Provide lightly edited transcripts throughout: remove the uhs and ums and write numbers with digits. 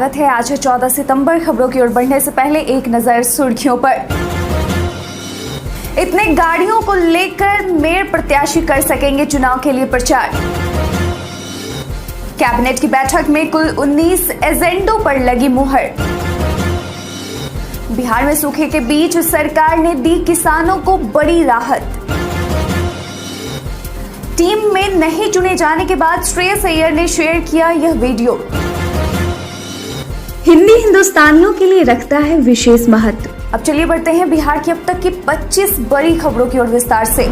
है। आज है 14 सितंबर। खबरों की ओर बढ़ने से पहले एक नजर सुर्खियों पर। इतने गाड़ियों को लेकर मेयर प्रत्याशी कर सकेंगे चुनाव के लिए प्रचार। कैबिनेट की बैठक में कुल 19 एजेंडों पर लगी मुहर। बिहार में सूखे के बीच सरकार ने दी किसानों को बड़ी राहत। टीम में नहीं चुने जाने के बाद श्रेयस अय्यर ने शेयर किया यह वीडियो। हिंदी हिंदुस्तानियों के लिए रखता है विशेष महत्व। अब चलिए बढ़ते हैं बिहार की अब तक की 25 बड़ी खबरों की ओर विस्तार से।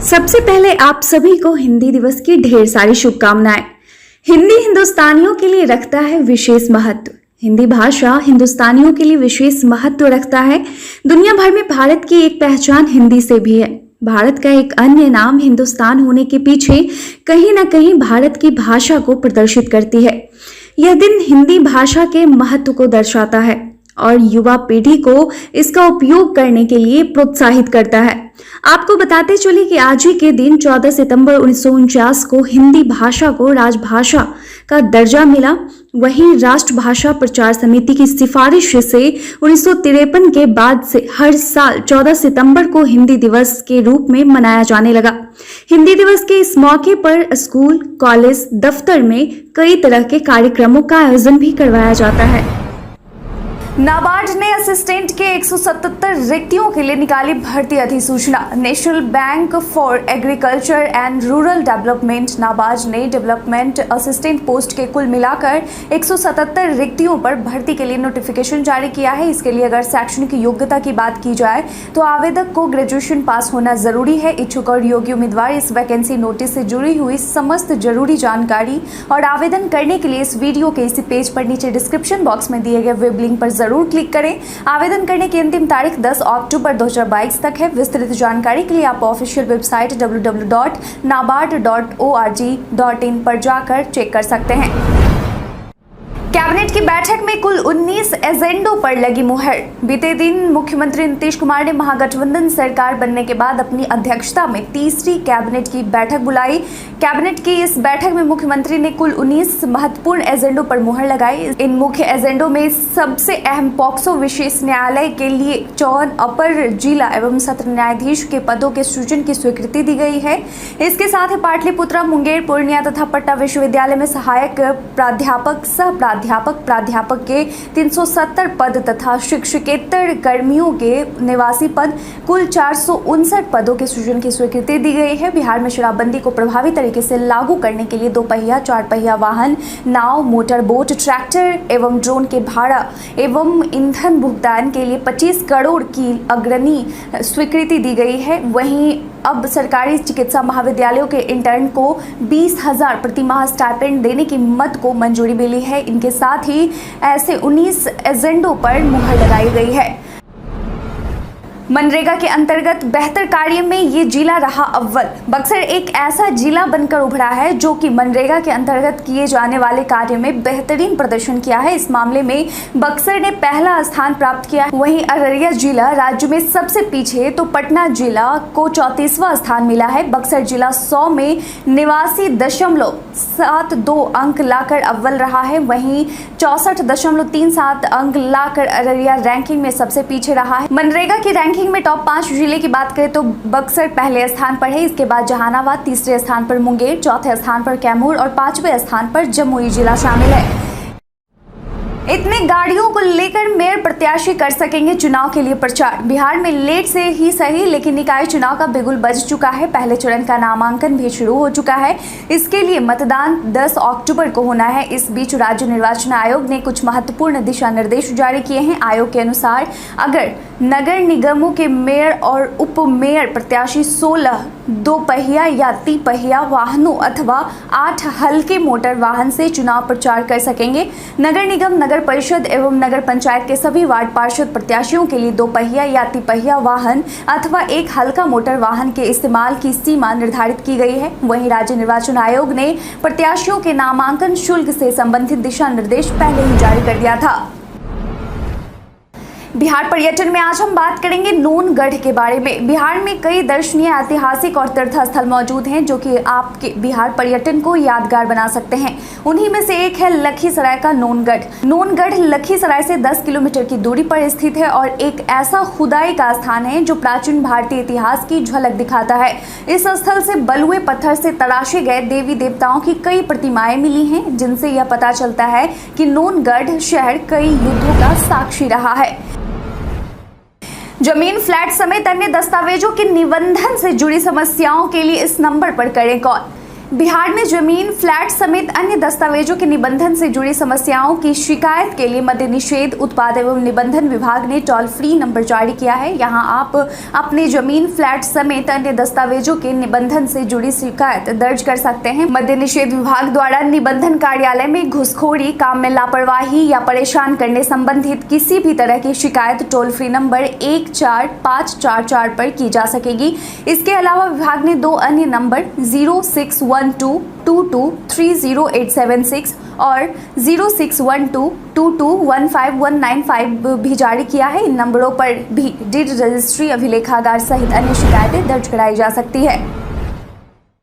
सबसे पहले आप सभी को हिंदी दिवस की ढेर सारी शुभकामनाएं। हिंदी हिंदुस्तानियों के लिए रखता है विशेष महत्व। हिंदी भाषा हिंदुस्तानियों के लिए विशेष महत्व रखता है। दुनिया भर में भारत की एक पहचान हिंदी से भी है। भारत का एक अन्य नाम हिंदुस्तान होने के पीछे कहीं ना कहीं भारत की भाषा को प्रदर्शित करती है। यह दिन हिंदी भाषा के महत्व को दर्शाता है और युवा पीढ़ी को इसका उपयोग करने के लिए प्रोत्साहित करता है। आपको बताते चले कि आज ही के दिन 14 सितंबर 1949 को हिंदी भाषा को राजभाषा का दर्जा मिला। वहीं राष्ट्रभाषा प्रचार समिति की सिफारिश से 1953 के बाद से हर साल 14 सितंबर को हिंदी दिवस के रूप में मनाया जाने लगा। हिंदी दिवस के इस मौके पर स्कूल, कॉलेज, दफ्तर में कई तरह के कार्यक्रमों का आयोजन भी करवाया जाता है। नाबार्ड ने असिस्टेंट के 177 रिक्तियों के लिए निकाली भर्ती अधिसूचना। National bank for agriculture and rural development NABARD ने डेवलपमेंट असिस्टेंट पोस्ट के कुल मिलाकर 177 रिक्तियों पर भर्ती के लिए नोटिफिकेशन जारी किया है। इसके लिए अगर शैक्षणिक योग्यता की बात की जाए तो आवेदक को ग्रेजुएशन पास होना जरूरी है। इच्छुक और योग्य उम्मीदवार इस वैकेंसी नोटिस से जुड़ी हुई समस्त जरूरी जानकारी और आवेदन करने के लिए इस वीडियो के इसी पेज पर नीचे डिस्क्रिप्शन बॉक्स में दिए गए वेब लिंक पर जरूर क्लिक करें। आवेदन करने की अंतिम तारीख 10 अक्टूबर 2022 तक है। विस्तृत जानकारी के लिए आप ऑफिशियल वेबसाइट www.nabard.org.in पर जाकर चेक कर सकते हैं। कैबिनेट की बैठक में कुल 19 एजेंडों पर लगी मुहर। बीते दिन मुख्यमंत्री नीतीश कुमार ने महागठबंधन सरकार बनने के बाद अपनी अध्यक्षता में तीसरी कैबिनेट की बैठक बुलाई। कैबिनेट की इस बैठक में मुख्यमंत्री ने कुल 19 महत्वपूर्ण एजेंडों पर मुहर लगाई। इन मुख्य एजेंडों में सबसे अहम पॉक्सो विशेष न्यायालय के लिए 54 अपर जिला एवं सत्र न्यायाधीश के पदों के सृजन की स्वीकृति दी गई है। इसके साथ ही पाटलिपुत्रा, मुंगेर, पूर्णिया तथा पटना विश्वविद्यालय में सहायक प्राध्यापक, सह प्राध्यापक के 370 पद तथा शिक्षकेतर कर्मियों के निवासी पद कुल 459 पदों के सृजन की स्वीकृति दी गई है। बिहार में शराबबंदी को प्रभावी तरीके से लागू करने के लिए 2 पहिया, 4 पहिया वाहन, नाव, मोटर बोट, ट्रैक्टर एवं ड्रोन के भाड़ा एवं ईंधन भुगतान के लिए 25 करोड़ की अग्रणी स्वीकृति दी गई है। वहीं अब सरकारी चिकित्सा महाविद्यालयों के इंटर्न को 20,000 प्रतिमाह स्टाइपेंड देने की मत को मंजूरी मिली है। इनके साथ ही ऐसे 19 एजेंडों पर मुहर लगाई गई है। मनरेगा के अंतर्गत बेहतर कार्य में ये जिला रहा अव्वल। बक्सर एक ऐसा जिला बनकर उभरा है जो कि मनरेगा के अंतर्गत किए जाने वाले कार्य में बेहतरीन प्रदर्शन किया है। इस मामले में बक्सर ने पहला स्थान प्राप्त किया है। वहीं अररिया जिला राज्य में सबसे पीछे तो पटना जिला को 34वां स्थान मिला है। बक्सर जिला 100 में 89.72 अंक लाकर अव्वल रहा है। वहीं 64.37 अंक लाकर अररिया रैंकिंग में सबसे पीछे रहा है। मनरेगा की रैंकिंग में टॉप 5 जिले की बात करें तो बक्सर पहले स्थान पर है। इसके बाद जहानाबाद, तीसरे स्थान पर मुंगेर, चौथे स्थान पर कैमूर और 5वें स्थान पर जमुई जिला शामिल है। इतने गाड़ियों को लेकर मेयर प्रत्याशी कर सकेंगे चुनाव के लिए प्रचार। बिहार में लेट से ही सही लेकिन निकाय चुनाव का बिगुल बज चुका है। पहले चरण का नामांकन भी शुरू हो चुका है। इसके लिए मतदान 10 अक्टूबर को होना है। इस बीच राज्य निर्वाचन आयोग ने कुछ महत्वपूर्ण दिशा निर्देश जारी किए हैं। आयोग के अनुसार अगर नगर निगमों के मेयर और उप मेयर प्रत्याशी 16 2 पहिया या तिपहिया वाहनों अथवा 8 हल्के मोटर वाहन से चुनाव प्रचार कर सकेंगे। नगर निगम, नगर परिषद एवं नगर पंचायत के सभी वार्ड पार्षद प्रत्याशियों के लिए 2 पहिया या तिपहिया वाहन अथवा 1 हल्का मोटर वाहन के इस्तेमाल की सीमा निर्धारित की गई है। वहीं राज्य निर्वाचन आयोग ने प्रत्याशियों के नामांकन शुल्क से संबंधित दिशा निर्देश पहले ही जारी कर दिया था। बिहार पर्यटन में आज हम बात करेंगे नूनगढ़ के बारे में। बिहार में कई दर्शनीय, ऐतिहासिक और तीर्थ स्थल मौजूद हैं जो कि आपके बिहार पर्यटन को यादगार बना सकते हैं। उन्हीं में से एक है लखीसराय का नूनगढ़। नूनगढ़ लखीसराय से 10 किलोमीटर की दूरी पर स्थित है और एक ऐसा खुदाई का स्थान है जो प्राचीन भारतीय इतिहास की झलक दिखाता है। इस स्थल से बलुए पत्थर से तराशे गए देवी देवताओं की कई प्रतिमाएं मिली हैं, जिनसे यह पता चलता है कि नूनगढ़ शहर कई युद्धों का साक्षी रहा है। जमीन, फ्लैट समेत अन्य दस्तावेजों के निबंधन से जुड़ी समस्याओं के लिए इस नंबर पर करें कॉल। बिहार में जमीन, फ्लैट समेत अन्य दस्तावेजों के निबंधन से जुड़ी समस्याओं की शिकायत के लिए मद्य निषेध उत्पाद एवं निबंधन विभाग ने टोल फ्री नंबर जारी किया है। यहां आप अपने जमीन, फ्लैट समेत अन्य दस्तावेजों के निबंधन से जुड़ी शिकायत दर्ज कर सकते हैं। मद्य निषेध विभाग द्वारा निबंधन कार्यालय में घुसखोरी, काम में लापरवाही या परेशान करने संबंधित किसी भी तरह की शिकायत टोल फ्री नंबर 14544 पर की जा सकेगी। इसके अलावा विभाग ने 2 अन्य नंबर 0612223086 और 061222151595 भी जारी किया है। इन नंबरों पर भी डीड रजिस्ट्री, अभिलेखागार सहित अन्य शिकायतें दर्ज कराई जा सकती है।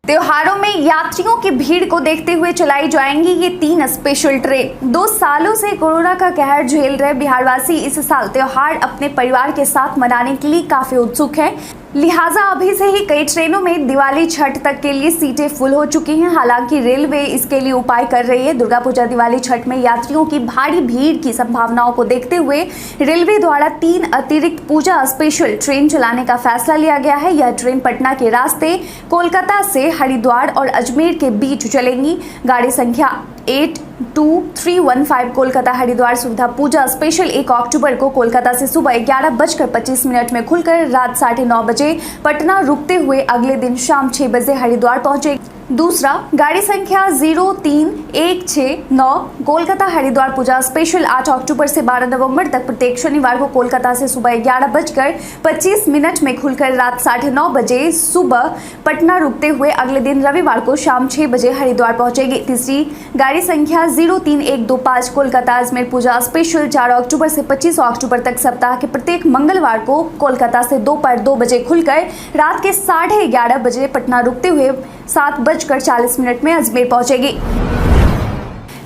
त्योहारों में यात्रियों की भीड़ को देखते हुए चलाई जाएंगी ये 3 स्पेशल ट्रेन। 2 सालों से कोरोना का कहर झेल रहे बिहारवासी इस साल त्योहार अपने परिवार के साथ मनाने के लिए काफी उत्सुक हैं। लिहाजा अभी से ही कई ट्रेनों में दिवाली, छठ तक के लिए सीटें फुल हो चुकी हैं। हालांकि रेलवे इसके लिए उपाय कर रही है। दुर्गा पूजा, दिवाली, छठ में यात्रियों की भारी भीड़ की संभावनाओं को देखते हुए रेलवे द्वारा 3 अतिरिक्त पूजा स्पेशल ट्रेन चलाने का फैसला लिया गया है। यह ट्रेन पटना के रास्ते कोलकाता से हरिद्वार और अजमेर के बीच चलेंगी। गाड़ी संख्या 82315 कोलकाता हरिद्वार सुविधा पूजा स्पेशल 1 अक्टूबर को कोलकाता से सुबह 11:25 में खुलकर रात 9:30 बजे पटना रुकते हुए अगले दिन शाम 6 बजे हरिद्वार पहुंचेगी। दूसरा, गाड़ी संख्या 03169 कोलकाता हरिद्वार पूजा स्पेशल 8 अक्टूबर से 12 नवंबर तक प्रत्येक शनिवार को कोलकाता से सुबह 11:25 में खुलकर रात 9:30 बजे सुबह पटना रुकते हुए अगले दिन रविवार को शाम 6 बजे हरिद्वार पहुंचेगी। तीसरी, गाड़ी संख्या 03125 कोलकाता अजमेर पूजा स्पेशल 4 अक्टूबर से 25 अक्टूबर तक सप्ताह के प्रत्येक मंगलवार को कोलकाता से दोपहर 2 बजे खुलकर रात के 11:30 बजे पटना रुकते हुए 7:40 में अजमेर पहुंचेगी।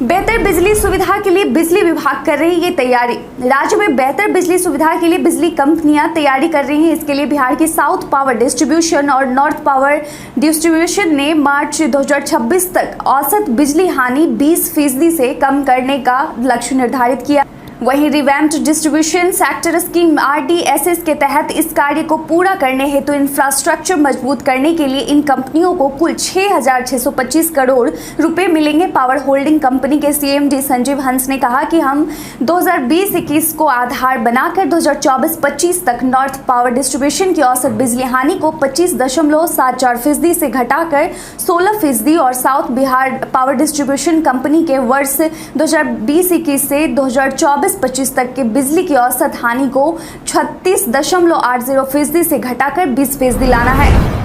बेहतर बिजली सुविधा के लिए बिजली विभाग कर रही है तैयारी। राज्य में बेहतर बिजली सुविधा के लिए बिजली कंपनियां तैयारी कर रही हैं। इसके लिए बिहार की साउथ पावर डिस्ट्रीब्यूशन और नॉर्थ पावर डिस्ट्रीब्यूशन ने मार्च 2026 तक औसत बिजली हानि 20% से कम करने का लक्ष्य निर्धारित किया। वहीं revamped distribution sector scheme RDSS के तहत इस कार्य को पूरा करने हेतु इंफ्रास्ट्रक्चर मजबूत करने के लिए इन कंपनियों को कुल 6,625 करोड़ रुपए मिलेंगे। पावर होल्डिंग कंपनी के CMD संजीव हंस ने कहा कि हम 2020-21 को आधार बनाकर 2024-25 तक नॉर्थ पावर डिस्ट्रीब्यूशन की औसत बिजली हानि को 25.74% से घटाकर 16% और south Bihar power distribution company के वर्ष 2020-21 से 2024-25 तक के बिजली की औसत हानि को 36.80% से घटाकर 20% लाना है।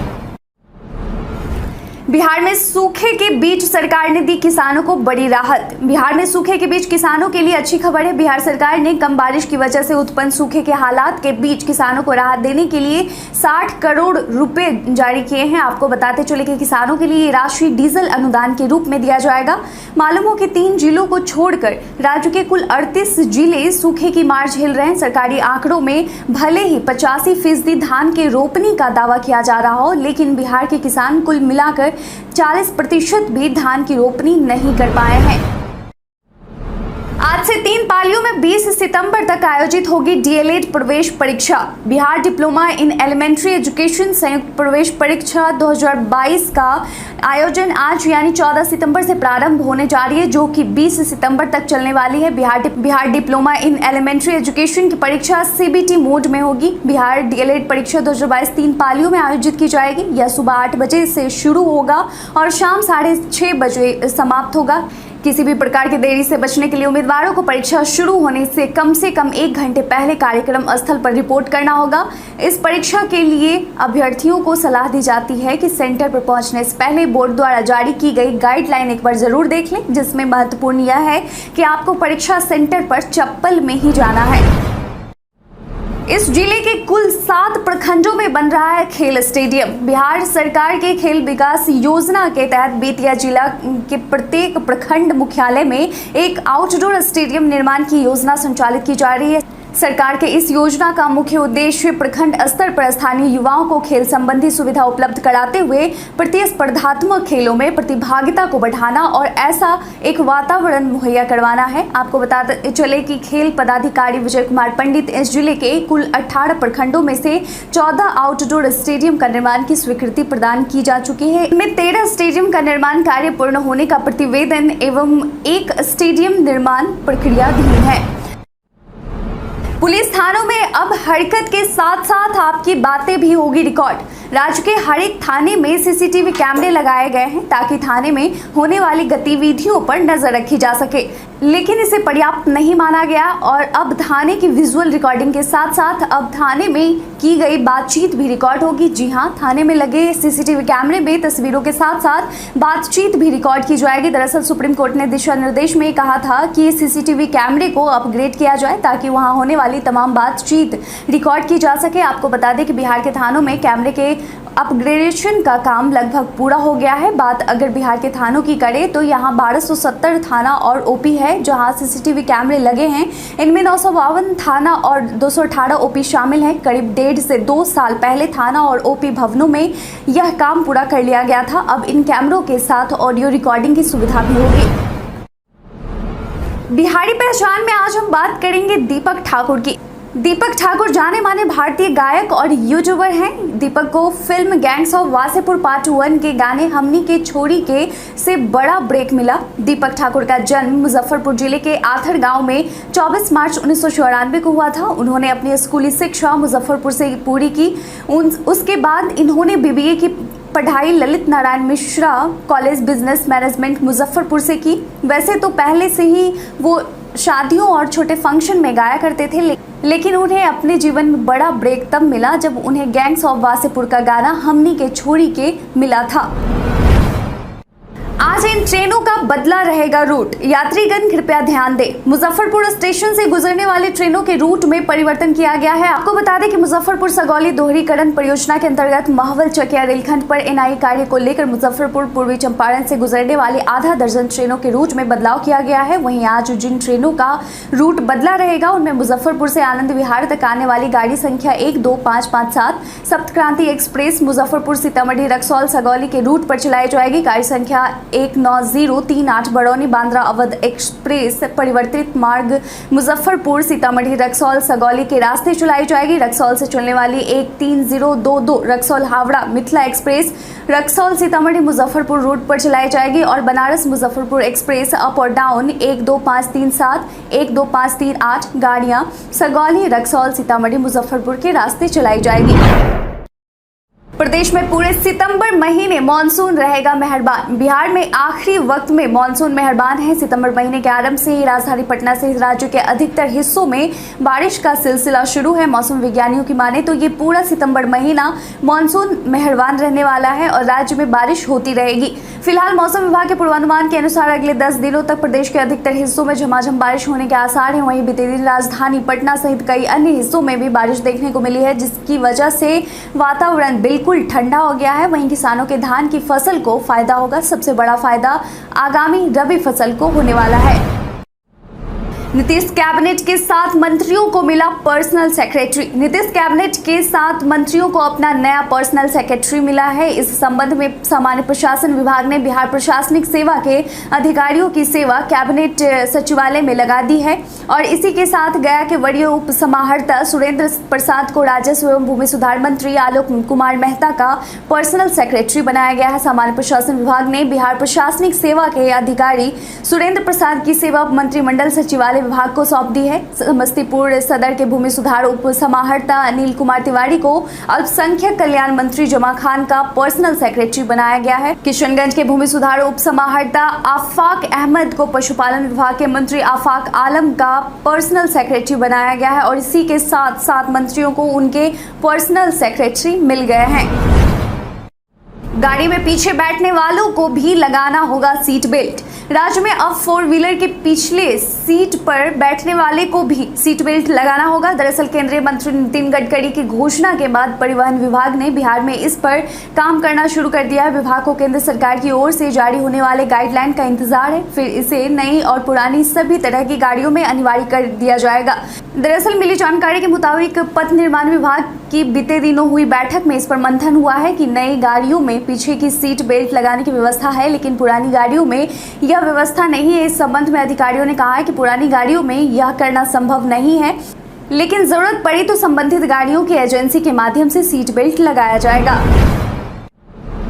बिहार में सूखे के बीच सरकार ने दी किसानों को बड़ी राहत। बिहार में सूखे के बीच किसानों के लिए अच्छी खबर है। बिहार सरकार ने कम बारिश की वजह से उत्पन्न सूखे के हालात के बीच किसानों को राहत देने के लिए 60 करोड़ रुपए जारी किए हैं। आपको बताते चले कि किसानों के लिए ये राशि डीजल अनुदान के रूप में दिया जाएगा। मालूम हो कि 3 जिलों को छोड़कर राज्य के कुल 38 जिले सूखे की मार झेल रहे हैं। सरकारी आंकड़ों में भले ही 85% धान के रोपनी का दावा किया जा रहा हो, लेकिन बिहार के किसान कुल मिलाकर 40% भी धान की रोपनी नहीं कर पाए हैं। आज से 3 पालियों में 20 सितंबर तक आयोजित होगी DLED प्रवेश परीक्षा। Bihar diploma in elementary education संयुक्त प्रवेश परीक्षा 2022 का आयोजन आज यानी 14 सितंबर से प्रारंभ होने जा रही है, जो कि 20 सितंबर तक चलने वाली है। Bihar diploma in elementary education की परीक्षा CBT मोड में होगी। बिहार DLED परीक्षा 2022 3 पालियों में आयोजित की जाएगी। यह सुबह 8 बजे से शुरू होगा और शाम 6:30 बजे समाप्त होगा। किसी भी प्रकार की देरी से बचने के लिए उम्मीदवारों को परीक्षा शुरू होने से कम 1 घंटे पहले कार्यक्रम स्थल पर रिपोर्ट करना होगा। इस परीक्षा के लिए अभ्यर्थियों को सलाह दी जाती है कि सेंटर पर पहुंचने से पहले बोर्ड द्वारा जारी की गई गाइडलाइन एक बार जरूर देख लें, जिसमें महत्वपूर्ण यह है कि आपको परीक्षा सेंटर पर चप्पल में ही जाना है। इस जिले के कुल 7 प्रखंडों में बन रहा है खेल स्टेडियम। बिहार सरकार के खेल विकास योजना के तहत बेतिया जिला के प्रत्येक प्रखंड मुख्यालय में एक आउटडोर स्टेडियम निर्माण की योजना संचालित की जा रही है। सरकार के इस योजना का मुख्य उद्देश्य प्रखंड स्तर पर स्थानीय युवाओं को खेल संबंधी सुविधा उपलब्ध कराते हुए प्रतिस्पर्धात्मक खेलों में प्रतिभागिता को बढ़ाना और ऐसा एक वातावरण मुहैया करवाना है। आपको बताते चले कि खेल पदाधिकारी विजय कुमार पंडित इस जिले के कुल 18 प्रखंडों में से 14 आउटडोर स्टेडियम का निर्माण की स्वीकृति प्रदान की जा चुकी है। इनमें 13 स्टेडियम का निर्माण कार्य पूर्ण होने का प्रतिवेदन एवं एक स्टेडियम निर्माण प्रक्रियाधीन है। पुलिस थानों में अब हरकत के साथ साथ आपकी बातें भी होगी रिकॉर्ड। राज्य के हर एक थाने में सीसीटीवी कैमरे लगाए गए हैं ताकि थाने में होने वाली गतिविधियों पर नजर रखी जा सके, लेकिन इसे पर्याप्त नहीं माना गया और अब थाने की विजुअल रिकॉर्डिंग के साथ साथ अब थाने में की गई बातचीत भी रिकॉर्ड होगी। जी हां, थाने में लगे सीसीटीवी कैमरे में तस्वीरों के साथ साथ बातचीत भी रिकॉर्ड की जाएगी। दरअसल सुप्रीम कोर्ट ने दिशा निर्देश में कहा था कि सीसीटीवी कैमरे को अपग्रेड किया जाए ताकि वहां होने वाली तमाम बातचीत रिकॉर्ड की जा सके। आपको बता दें कि बिहार के थानों में कैमरे के अपग्रेडेशन का काम लगभग पूरा हो गया है। बात अगर बिहार के थानों की करें तो यहाँ 1270 थाना और ओपी है जहाँ सीसीटीवी कैमरे लगे हैं। इनमें 952 थाना और 218 ओपी शामिल हैं। करीब 1.5 से 2 साल पहले थाना और ओपी भवनों में यह काम पूरा कर लिया गया था। अब इन कैमरों के साथ ऑडियो रिकॉर्डिंग की सुविधा भी होगी। बिहारी पहचान में आज हम बात करेंगे दीपक ठाकुर की। दीपक ठाकुर जाने माने भारतीय गायक और यूट्यूबर हैं। दीपक को film gangs of Wasseypur part 1 के गाने हमनी के छोरी के से बड़ा ब्रेक मिला। दीपक ठाकुर का जन्म मुजफ्फरपुर जिले के आथर गांव में 24 मार्च 1994 को हुआ था। उन्होंने अपनी स्कूली शिक्षा मुजफ्फरपुर से पूरी की। उसके बाद इन्होंने बीबीए की पढ़ाई Lalit Narayan Mishra college business management Muzaffarpur से की। वैसे तो पहले से ही वो शादियों और छोटे फंक्शन में गाया करते थे, लेकिन उन्हें अपने जीवन में बड़ा ब्रेक तब मिला जब उन्हें गैंग्स ऑफ वासेपुर का गाना हमनी के छोरी के मिला था। आज इन ट्रेनों का बदला रहेगा रूट, यात्रीगण कृपया ध्यान दें। मुजफ्फरपुर स्टेशन से गुजरने वाली ट्रेनों के रूट में परिवर्तन किया गया है। आपको बता दें कि मुजफ्फरपुर सगौली दोहरीकरण परियोजना के अंतर्गत महवल चकिया रेलखंड पर एनआई कार्य को लेकर मुजफ्फरपुर पूर्वी चंपारण से गुजरने वाली आधा दर्जन ट्रेनों के रूट में बदलाव किया गया है। वहीं आज जिन ट्रेनों का रूट बदला रहेगा उनमें मुजफ्फरपुर से आनंद विहार तक आने वाली गाड़ी संख्या 12557 सप्तक्रांति एक्सप्रेस मुजफ्फरपुर सीतामढ़ी रक्सौल सगौली के रूट पर चलाई जाएगी। गाड़ी संख्या 19038 बरौनी बांद्रा अवध एक्सप्रेस परिवर्तित मार्ग मुजफ्फरपुर सीतामढ़ी रक्सौल सगौली के रास्ते चलाई जाएगी। रक्सौल से चलने वाली 13022 रक्सौल हावड़ा मिथिला एक्सप्रेस रक्सौल सीतामढ़ी मुजफ्फरपुर रूट पर चलाई जाएगी और बनारस मुजफ्फरपुर एक्सप्रेस अप और डाउन 12537 12538 गाड़ियां सगौली रक्सौल सीतामढ़ी मुजफ्फरपुर के रास्ते चलाई जाएगी। प्रदेश में पूरे सितंबर महीने मानसून रहेगा मेहरबान। बिहार में आखिरी वक्त में मानसून मेहरबान है। सितंबर महीने के आरंभ से ही राजधानी पटना सहित राज्य के अधिकतर हिस्सों में बारिश का सिलसिला शुरू है। मौसम विज्ञानियों की माने तो ये पूरा सितंबर महीना मानसून मेहरबान रहने वाला है और राज्य में बारिश होती रहेगी। फिलहाल मौसम विभाग के पूर्वानुमान के अनुसार अगले 10 दिनों तक प्रदेश के अधिकतर हिस्सों में झमाझम बारिश होने के आसार हैं। वहीं बीते दिन राजधानी पटना सहित कई अन्य हिस्सों में भी बारिश देखने को मिली है, जिसकी वजह से वातावरण बिल्कुल ठंडा हो गया है। वहीं किसानों के धान की फसल को फायदा होगा। सबसे बड़ा फायदा आगामी रबी फसल को होने वाला है। नीतीश कैबिनेट के 7 मंत्रियों को मिला पर्सनल सेक्रेटरी। नीतीश कैबिनेट के 7 मंत्रियों को अपना नया पर्सनल सेक्रेटरी मिला है। इस संबंध में सामान्य प्रशासन विभाग ने बिहार प्रशासनिक सेवा के अधिकारियों की सेवा कैबिनेट सचिवालय में लगा दी है और इसी के साथ गया के वरीय उप समाहर्ता सुरेंद्र प्रसाद को राजस्व एवं भूमि सुधार मंत्री आलोक कुमार मेहता का पर्सनल सेक्रेटरी बनाया गया है। सामान्य प्रशासन विभाग ने बिहार प्रशासनिक सेवा के अधिकारी सुरेंद्र प्रसाद की सेवा मंत्रिमंडल सचिवालय विभाग को सौंप दी है। समस्तीपुर सदर के भूमि सुधार उप समाहर्ता अनिल कुमार तिवारी को अल्पसंख्यक कल्याण मंत्री जमा खान का पर्सनल सेक्रेटरी बनाया गया है। किशनगंज के भूमि सुधार उप समाहर्ता आफाक अहमद को पशुपालन विभाग के मंत्री आफाक आलम का पर्सनल सेक्रेटरी बनाया गया है और इसी के साथ 7 मंत्रियों को उनके पर्सनल सेक्रेटरी मिल गए हैं। गाड़ी में पीछे बैठने वालों को भी लगाना होगा सीट बेल्ट। राज्य में अब 4 व्हीलर के पिछले सीट पर बैठने वाले को भी सीट बेल्ट लगाना होगा। दरअसल केंद्रीय मंत्री नितिन गडकरी की घोषणा के बाद परिवहन विभाग ने बिहार में इस पर काम करना शुरू कर दिया है। विभाग को केंद्र सरकार की ओर से जारी होने वाले गाइडलाइन का इंतजार है, फिर इसे नई और पुरानी सभी तरह की गाड़ियों में अनिवार्य कर दिया जाएगा। दरअसल मिली जानकारी के मुताबिक पथ निर्माण विभाग की बीते दिनों हुई बैठक में इस पर मंथन हुआ है कि नई गाड़ियों में पीछे की सीट बेल्ट लगाने की व्यवस्था है, लेकिन पुरानी गाड़ियों में यह व्यवस्था नहीं है। इस संबंध में अधिकारियों ने कहा है कि पुरानी गाड़ियों में यह करना संभव नहीं है, लेकिन जरूरत पड़ी तो संबंधित गाड़ियों की एजेंसी के माध्यम से सीट बेल्ट लगाया जाएगा।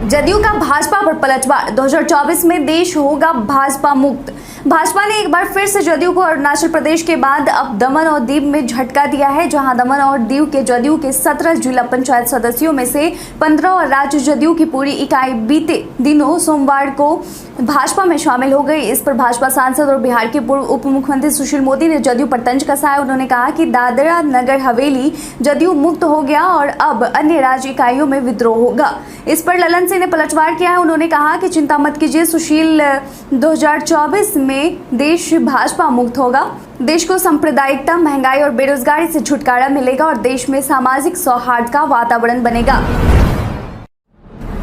जदयू का भाजपा पर पलटवार, 2024 में देश होगा भाजपा मुक्त। भाजपा ने एक बार फिर से जदयू को अरुणाचल प्रदेश के बाद अब दमन और दीव में झटका दिया है, जहां दमन और दीव के जदयू के 17 जिला पंचायत सदस्यों में से 15 और राज्य जदयू की पूरी इकाई बीते दिनों सोमवार को भाजपा में शामिल हो गई। इस पर भाजपा सांसद और बिहार के पूर्व उप मुख्यमंत्री सुशील मोदी ने जदयू पर तंज कसा है। उन्होंने कहा कि दादरा नगर हवेली जदयू मुक्त हो गया और अब अन्य राज्य इकाइयों में विद्रोह होगा। इस पर ललन सिंह ने पलटवार किया है। उन्होंने कहा कि चिंता मत कीजिए सुशील, 2024 में देश भाजपा मुक्त होगा। देश को सांप्रदायिकता, महंगाई और बेरोजगारी से छुटकारा मिलेगा और देश में सामाजिक सौहार्द का वातावरण बनेगा।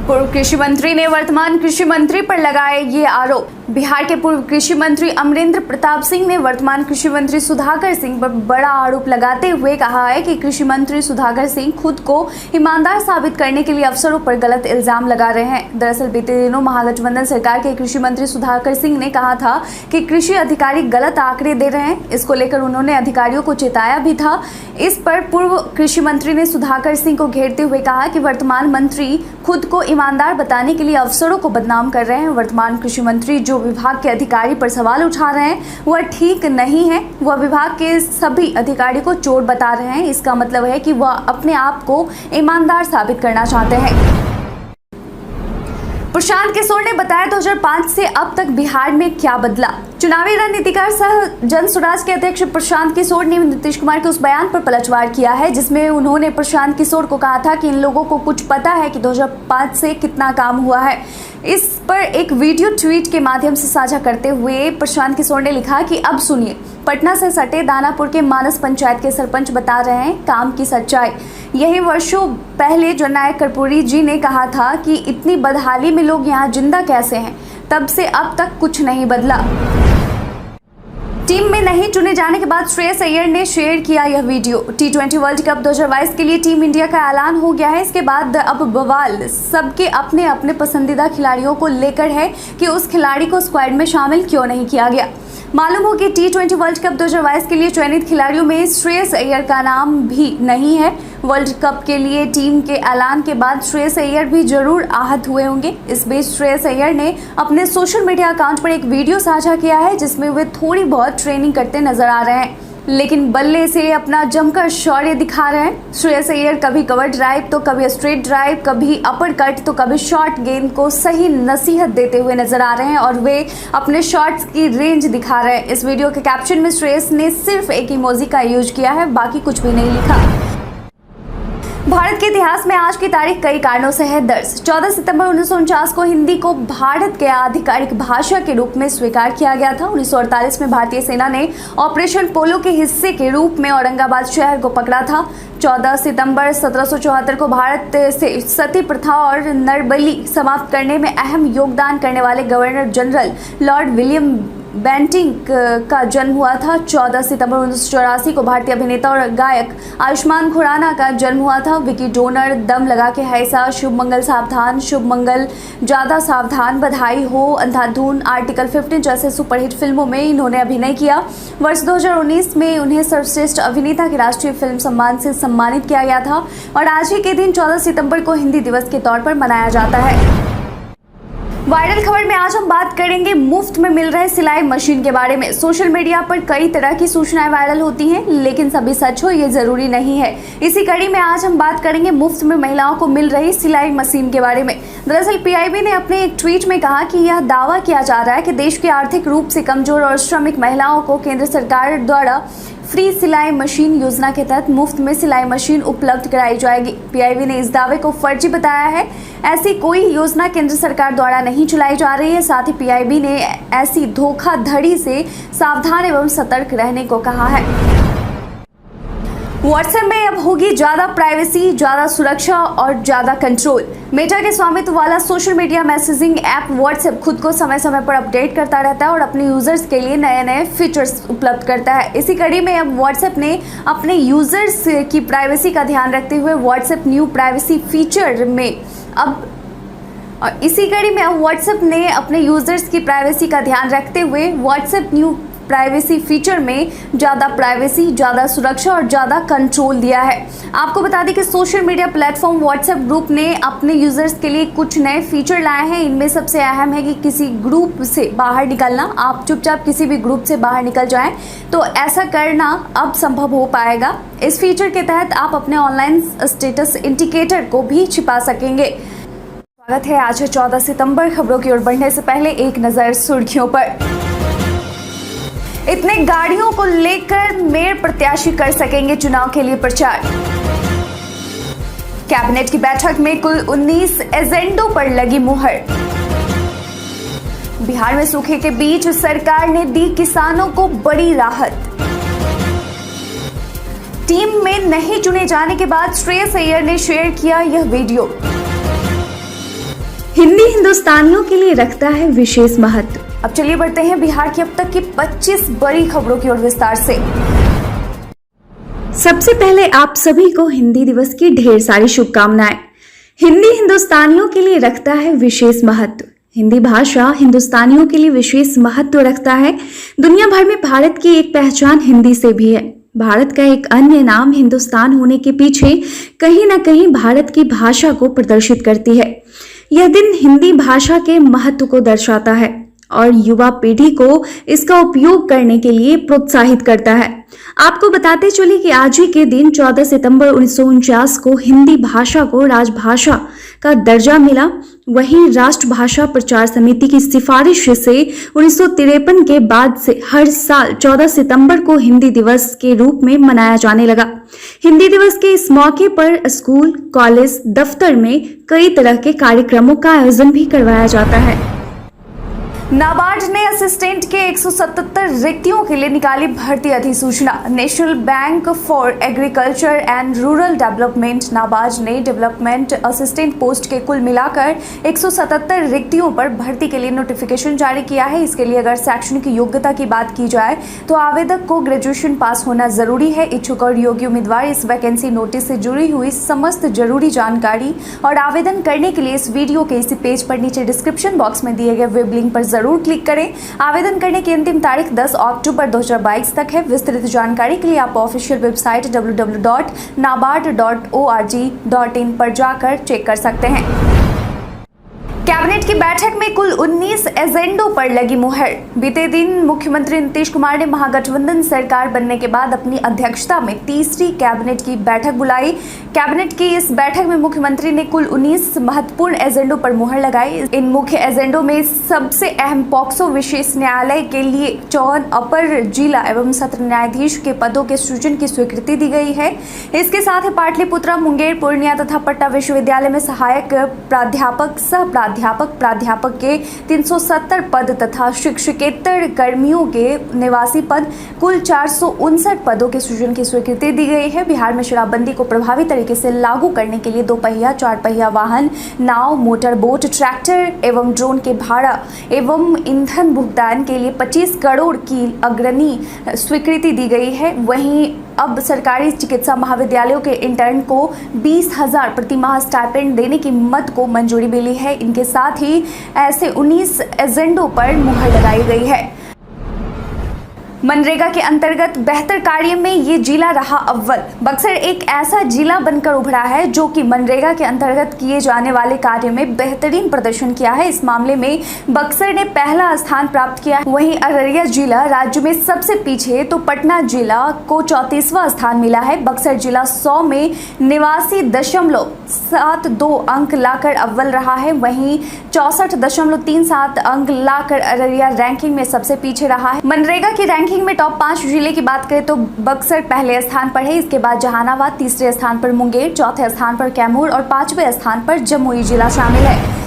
पूर्व कृषि मंत्री ने वर्तमान कृषि मंत्री पर लगाए ये आरोप। बिहार के पूर्व कृषि मंत्री अमरेंद्र प्रताप सिंह ने वर्तमान कृषि मंत्री सुधाकर सिंह पर बड़ा आरोप लगाते हुए कहा है कि कृषि मंत्री सुधाकर सिंह खुद को ईमानदार साबित करने के लिए अफसरों पर गलत इल्जाम लगा रहे हैं। दरअसल बीते दिनों महागठबंधन सरकार के कृषि मंत्री सुधाकर सिंह ने कहा था कि कृषि अधिकारी गलत आंकड़े दे रहे हैं। इसको लेकर उन्होंने अधिकारियों को चेताया भी था। इस पर पूर्व कृषि मंत्री ने सुधाकर सिंह को घेरते हुए कहा कि वर्तमान मंत्री खुद को ईमानदार बताने के लिए अफसरों को बदनाम कर रहे हैं। वर्तमान कृषि मंत्री जो विभाग के अधिकारी पर सवाल उठा रहे हैं वह ठीक नहीं है। वह विभाग के सभी अधिकारी को चोर बता रहे हैं। इसका मतलब है कि वह अपने आप को ईमानदार साबित करना चाहते हैं। प्रशांत किशोर ने बताया 2005 से अब तक बिहार में क्या बदला। चुनावी रणनीतिकार सह जन स्वराज के अध्यक्ष प्रशांत किशोर ने नीतीश कुमार के उस बयान पर पलटवार किया है जिसमें उन्होंने प्रशांत किशोर को कहा था कि इन लोगों को कुछ पता है कि 2005 से कितना काम हुआ है। इस पर एक वीडियो ट्वीट के माध्यम से साझा करते हुए प्रशांत किशोर ने लिखा कि अब सुनिए, पटना से सटे दानापुर के मानस पंचायत के सरपंच बता रहे हैं काम की सच्चाई। यही वर्षों पहले जननायक कर्पूरी जी ने कहा था कि इतनी बदहाली में लोग यहाँ जिंदा कैसे हैं। तब से अब तक कुछ नहीं बदला। टीम में नहीं चुने जाने के बाद श्रेयस अय्यर ने शेयर किया यह वीडियो। T20 वर्ल्ड कप 2022 के लिए टीम इंडिया का ऐलान हो गया है। इसके बाद अब बवाल सबके अपने अपने पसंदीदा खिलाड़ियों को लेकर है कि उस खिलाड़ी को स्क्वाड में शामिल क्यों नहीं किया गया। मालूम हो कि T20 वर्ल्ड कप 2022 के लिए चयनित खिलाड़ियों में श्रेयस अय्यर का नाम भी नहीं है। वर्ल्ड कप के लिए टीम के ऐलान के बाद श्रेयस अय्यर भी जरूर आहत हुए होंगे। इस बीच श्रेयस अय्यर ने अपने सोशल मीडिया अकाउंट पर एक वीडियो साझा किया है जिसमें वे थोड़ी बहुत ट्रेनिंग करते नजर आ रहे हैं, लेकिन बल्ले से अपना जमकर शौर्य दिखा रहे हैं। श्रेयस अय्यर कभी कवर ड्राइव तो कभी स्ट्रेट ड्राइव, कभी अपर कट तो कभी शॉर्ट गेंद को सही नसीहत देते हुए नजर आ रहे हैं और वे अपने शॉट्स की रेंज दिखा रहे हैं। इस वीडियो के कैप्शन में श्रेयस ने सिर्फ एक इमोजी का यूज किया है, बाकी कुछ भी नहीं लिखा। भारत के इतिहास में आज की तारीख कई कारणों से है दर्ज। 14 सितंबर 1949 को हिंदी को भारत के आधिकारिक भाषा के रूप में स्वीकार किया गया था। 1948 में भारतीय सेना ने ऑपरेशन पोलो के हिस्से के रूप में औरंगाबाद शहर को पकड़ा था। 14 सितंबर 1774 को भारत से सती प्रथा और नरबली समाप्त करने में अहम योगदान करने वाले governor general Lord William Bentinck का जन्म हुआ था। 14 सितंबर 1984 को भारतीय अभिनेता और गायक आयुष्मान खुराना का जन्म हुआ था। विकी डोनर, दम लगा के हैसा, शुभ मंगल सावधान, शुभ मंगल, ज्यादा सावधान, बधाई हो, अंधाधुन, आर्टिकल 15 जैसे सुपरहिट फिल्मों में इन्होंने अभिनय किया। वर्ष 2019 में उन्हें सर्वश्रेष्ठ अभिनेता के राष्ट्रीय फिल्म सम्मान से सम्मानित किया गया था और आज ही के दिन 14 सितंबर को हिंदी दिवस के तौर पर मनाया जाता है। वायरल खबर में आज हम बात करेंगे मुफ्त में मिल रहे सिलाई मशीन के बारे में। सोशल मीडिया पर कई तरह की सूचनाएं वायरल होती हैं, लेकिन सभी सच हो ये जरूरी नहीं है। इसी कड़ी में आज हम बात करेंगे मुफ्त में महिलाओं को मिल रही सिलाई मशीन के बारे में। दरअसल पीआईबी ने अपने एक ट्वीट में कहा कि यह दावा किया जा रहा है कि देश की आर्थिक रूप से कमजोर और श्रमिक महिलाओं को केंद्र सरकार द्वारा फ्री सिलाई मशीन योजना के तहत मुफ्त में सिलाई मशीन उपलब्ध कराई जाएगी। पीआईबी ने इस दावे को फर्जी बताया है। ऐसी कोई योजना केंद्र सरकार द्वारा नहीं चलाई जा रही है। साथ ही पीआईबी ने ऐसी धोखाधड़ी से सावधान एवं सतर्क रहने को कहा है। व्हाट्सएप में अब होगी ज्यादा प्राइवेसी, ज्यादा सुरक्षा और ज्यादा कंट्रोल। मेटा के स्वामित्व वाला social media messaging app WhatsApp खुद को समय समय पर अपडेट करता रहता है और अपने यूजर्स के लिए नए नए फीचर्स उपलब्ध करता है। इसी कड़ी में अब व्हाट्सएप ने अपने यूजर्स की प्राइवेसी का ध्यान रखते हुए व्हाट्सएप न्यू प्राइवेसी फीचर में व्हाट्सएप ने अपने यूजर्स की प्राइवेसी का ध्यान रखते हुए व्हाट्सएप न्यू प्राइवेसी फीचर में ज़्यादा प्राइवेसी, ज़्यादा सुरक्षा और ज़्यादा कंट्रोल दिया है। आपको बता दें कि social media platform WhatsApp group ने अपने यूजर्स के लिए कुछ नए फीचर लाए हैं। इनमें सबसे अहम है कि किसी ग्रुप से बाहर निकलना, आप चुपचाप किसी भी ग्रुप से बाहर निकल जाएं तो ऐसा करना अब संभव हो पाएगा। इस फीचर के तहत आप अपने ऑनलाइन स्टेटस इंडिकेटर को भी छिपा सकेंगे। स्वागत है, आज है 14 सितंबर। खबरों की ओर बढ़ने से पहले एक नज़र सुर्खियों पर। इतने गाड़ियों को लेकर मेयर प्रत्याशी कर सकेंगे चुनाव के लिए प्रचार। कैबिनेट की बैठक में कुल 19 एजेंडों पर लगी मुहर। बिहार में सूखे के बीच सरकार ने दी किसानों को बड़ी राहत। टीम में नहीं चुने जाने के बाद श्रेयस अय्यर ने शेयर किया यह वीडियो। हिंदी हिंदुस्तानियों के लिए रखता है विशेष महत्व। अब चलिए बढ़ते हैं बिहार की अब तक की 25 बड़ी खबरों की ओर विस्तार से। सबसे पहले आप सभी को हिंदी दिवस की ढेर सारी शुभकामनाएं। हिंदी हिंदुस्तानियों के लिए रखता है विशेष महत्व। हिंदी भाषा हिंदुस्तानियों के लिए विशेष महत्व रखता है। दुनिया भर में भारत की एक पहचान हिंदी से भी है। भारत का एक अन्य नाम हिंदुस्तान होने के पीछे कहीं ना कहीं भारत की भाषा को प्रदर्शित करती है। यह दिन हिंदी भाषा के महत्व को दर्शाता है और युवा पीढ़ी को इसका उपयोग करने के लिए प्रोत्साहित करता है। आपको बताते चले कि आज ही के दिन 14 सितंबर 1949 को हिंदी भाषा को राजभाषा का दर्जा मिला। वहीं राष्ट्रभाषा प्रचार समिति की सिफारिश से 1953 के बाद से हर साल 14 सितंबर को हिंदी दिवस के रूप में मनाया जाने लगा। हिंदी दिवस के इस मौके पर स्कूल, कॉलेज, दफ्तर में कई तरह के कार्यक्रमों का आयोजन भी करवाया जाता है। नाबार्ड ने असिस्टेंट के 177 रिक्तियों के लिए निकाली भर्ती अधिसूचना। National bank for agriculture and rural development NABARD ने डेवलपमेंट असिस्टेंट पोस्ट के कुल मिलाकर 177 रिक्तियों पर भर्ती के लिए नोटिफिकेशन जारी किया है। इसके लिए अगर शैक्षणिक योग्यता की बात की जाए तो आवेदक को ग्रेजुएशन पास होना जरूरी है। इच्छुक और योग्य उम्मीदवार इस वैकेंसी नोटिस से जुड़ी हुई समस्त जरूरी जानकारी और आवेदन करने के लिए इस वीडियो के इसी पेज पर नीचे डिस्क्रिप्शन बॉक्स में दिए गए वेब लिंक पर जरूर क्लिक करें। आवेदन करने की अंतिम तारीख 10 अक्टूबर 2022 तक है। विस्तृत जानकारी के लिए आप ऑफिशियल वेबसाइट www.nabard.org.in पर जाकर चेक कर सकते हैं। कैबिनेट की बैठक में कुल 19 एजेंडों पर लगी मुहर। बीते दिन मुख्यमंत्री नीतीश कुमार ने महागठबंधन सरकार बनने के बाद अपनी अध्यक्षता में तीसरी कैबिनेट की बैठक बुलाई। कैबिनेट की इस बैठक में मुख्यमंत्री ने कुल 19 महत्वपूर्ण एजेंडों पर मुहर लगाई। इन मुख्य एजेंडों में सबसे अहम पॉक्सो विशेष न्यायालय के लिए 54 अपर जिला एवं सत्र न्यायाधीश के पदों के सृजन की स्वीकृति दी गई है। इसके साथ ही पाटलिपुत्रा, मुंगेर, पूर्णिया तथा पटना विश्वविद्यालय में सहायक प्राध्यापक, सह प्राध्यापक के 370 पद तथा शिक्षकेतर कर्मियों के निवासी पद कुल 459 पदों के सृजन की स्वीकृति दी गई है। बिहार में शराबबंदी को प्रभावी तरीके से लागू करने के लिए 2 पहिया, 4 पहिया वाहन, नाव, मोटर बोट, ट्रैक्टर एवं ड्रोन के भाड़ा एवं ईंधन भुगतान के लिए 25 करोड़ की अग्रणी स्वीकृति दी गई है। वहीं अब सरकारी चिकित्सा महाविद्यालयों के इंटर्न को 20,000 प्रति माह स्टाइपेंड देने की मत को मंजूरी मिली है। इनके साथ ही ऐसे 19 एजेंडों पर मुहर लगाई गई है। मनरेगा के अंतर्गत बेहतर कार्य में ये जिला रहा अव्वल। बक्सर एक ऐसा जिला बनकर उभरा है जो कि मनरेगा के अंतर्गत किए जाने वाले कार्य में बेहतरीन प्रदर्शन किया है। इस मामले में बक्सर ने पहला स्थान प्राप्त किया है। वहीं अररिया जिला राज्य में सबसे पीछे तो पटना जिला को 34वां स्थान मिला है। बक्सर जिला 100 में 89.72 अंक लाकर अव्वल रहा है। वहीं 64.37 अंक लाकर अररिया रैंकिंग में सबसे पीछे रहा है। मनरेगा की रैंकिंग रैंकिंग में टॉप 5 जिले की बात करें तो बक्सर पहले स्थान पर है, इसके बाद जहानाबाद, तीसरे स्थान पर मुंगेर, चौथे स्थान पर कैमूर और 5वें स्थान पर जमुई जिला शामिल है।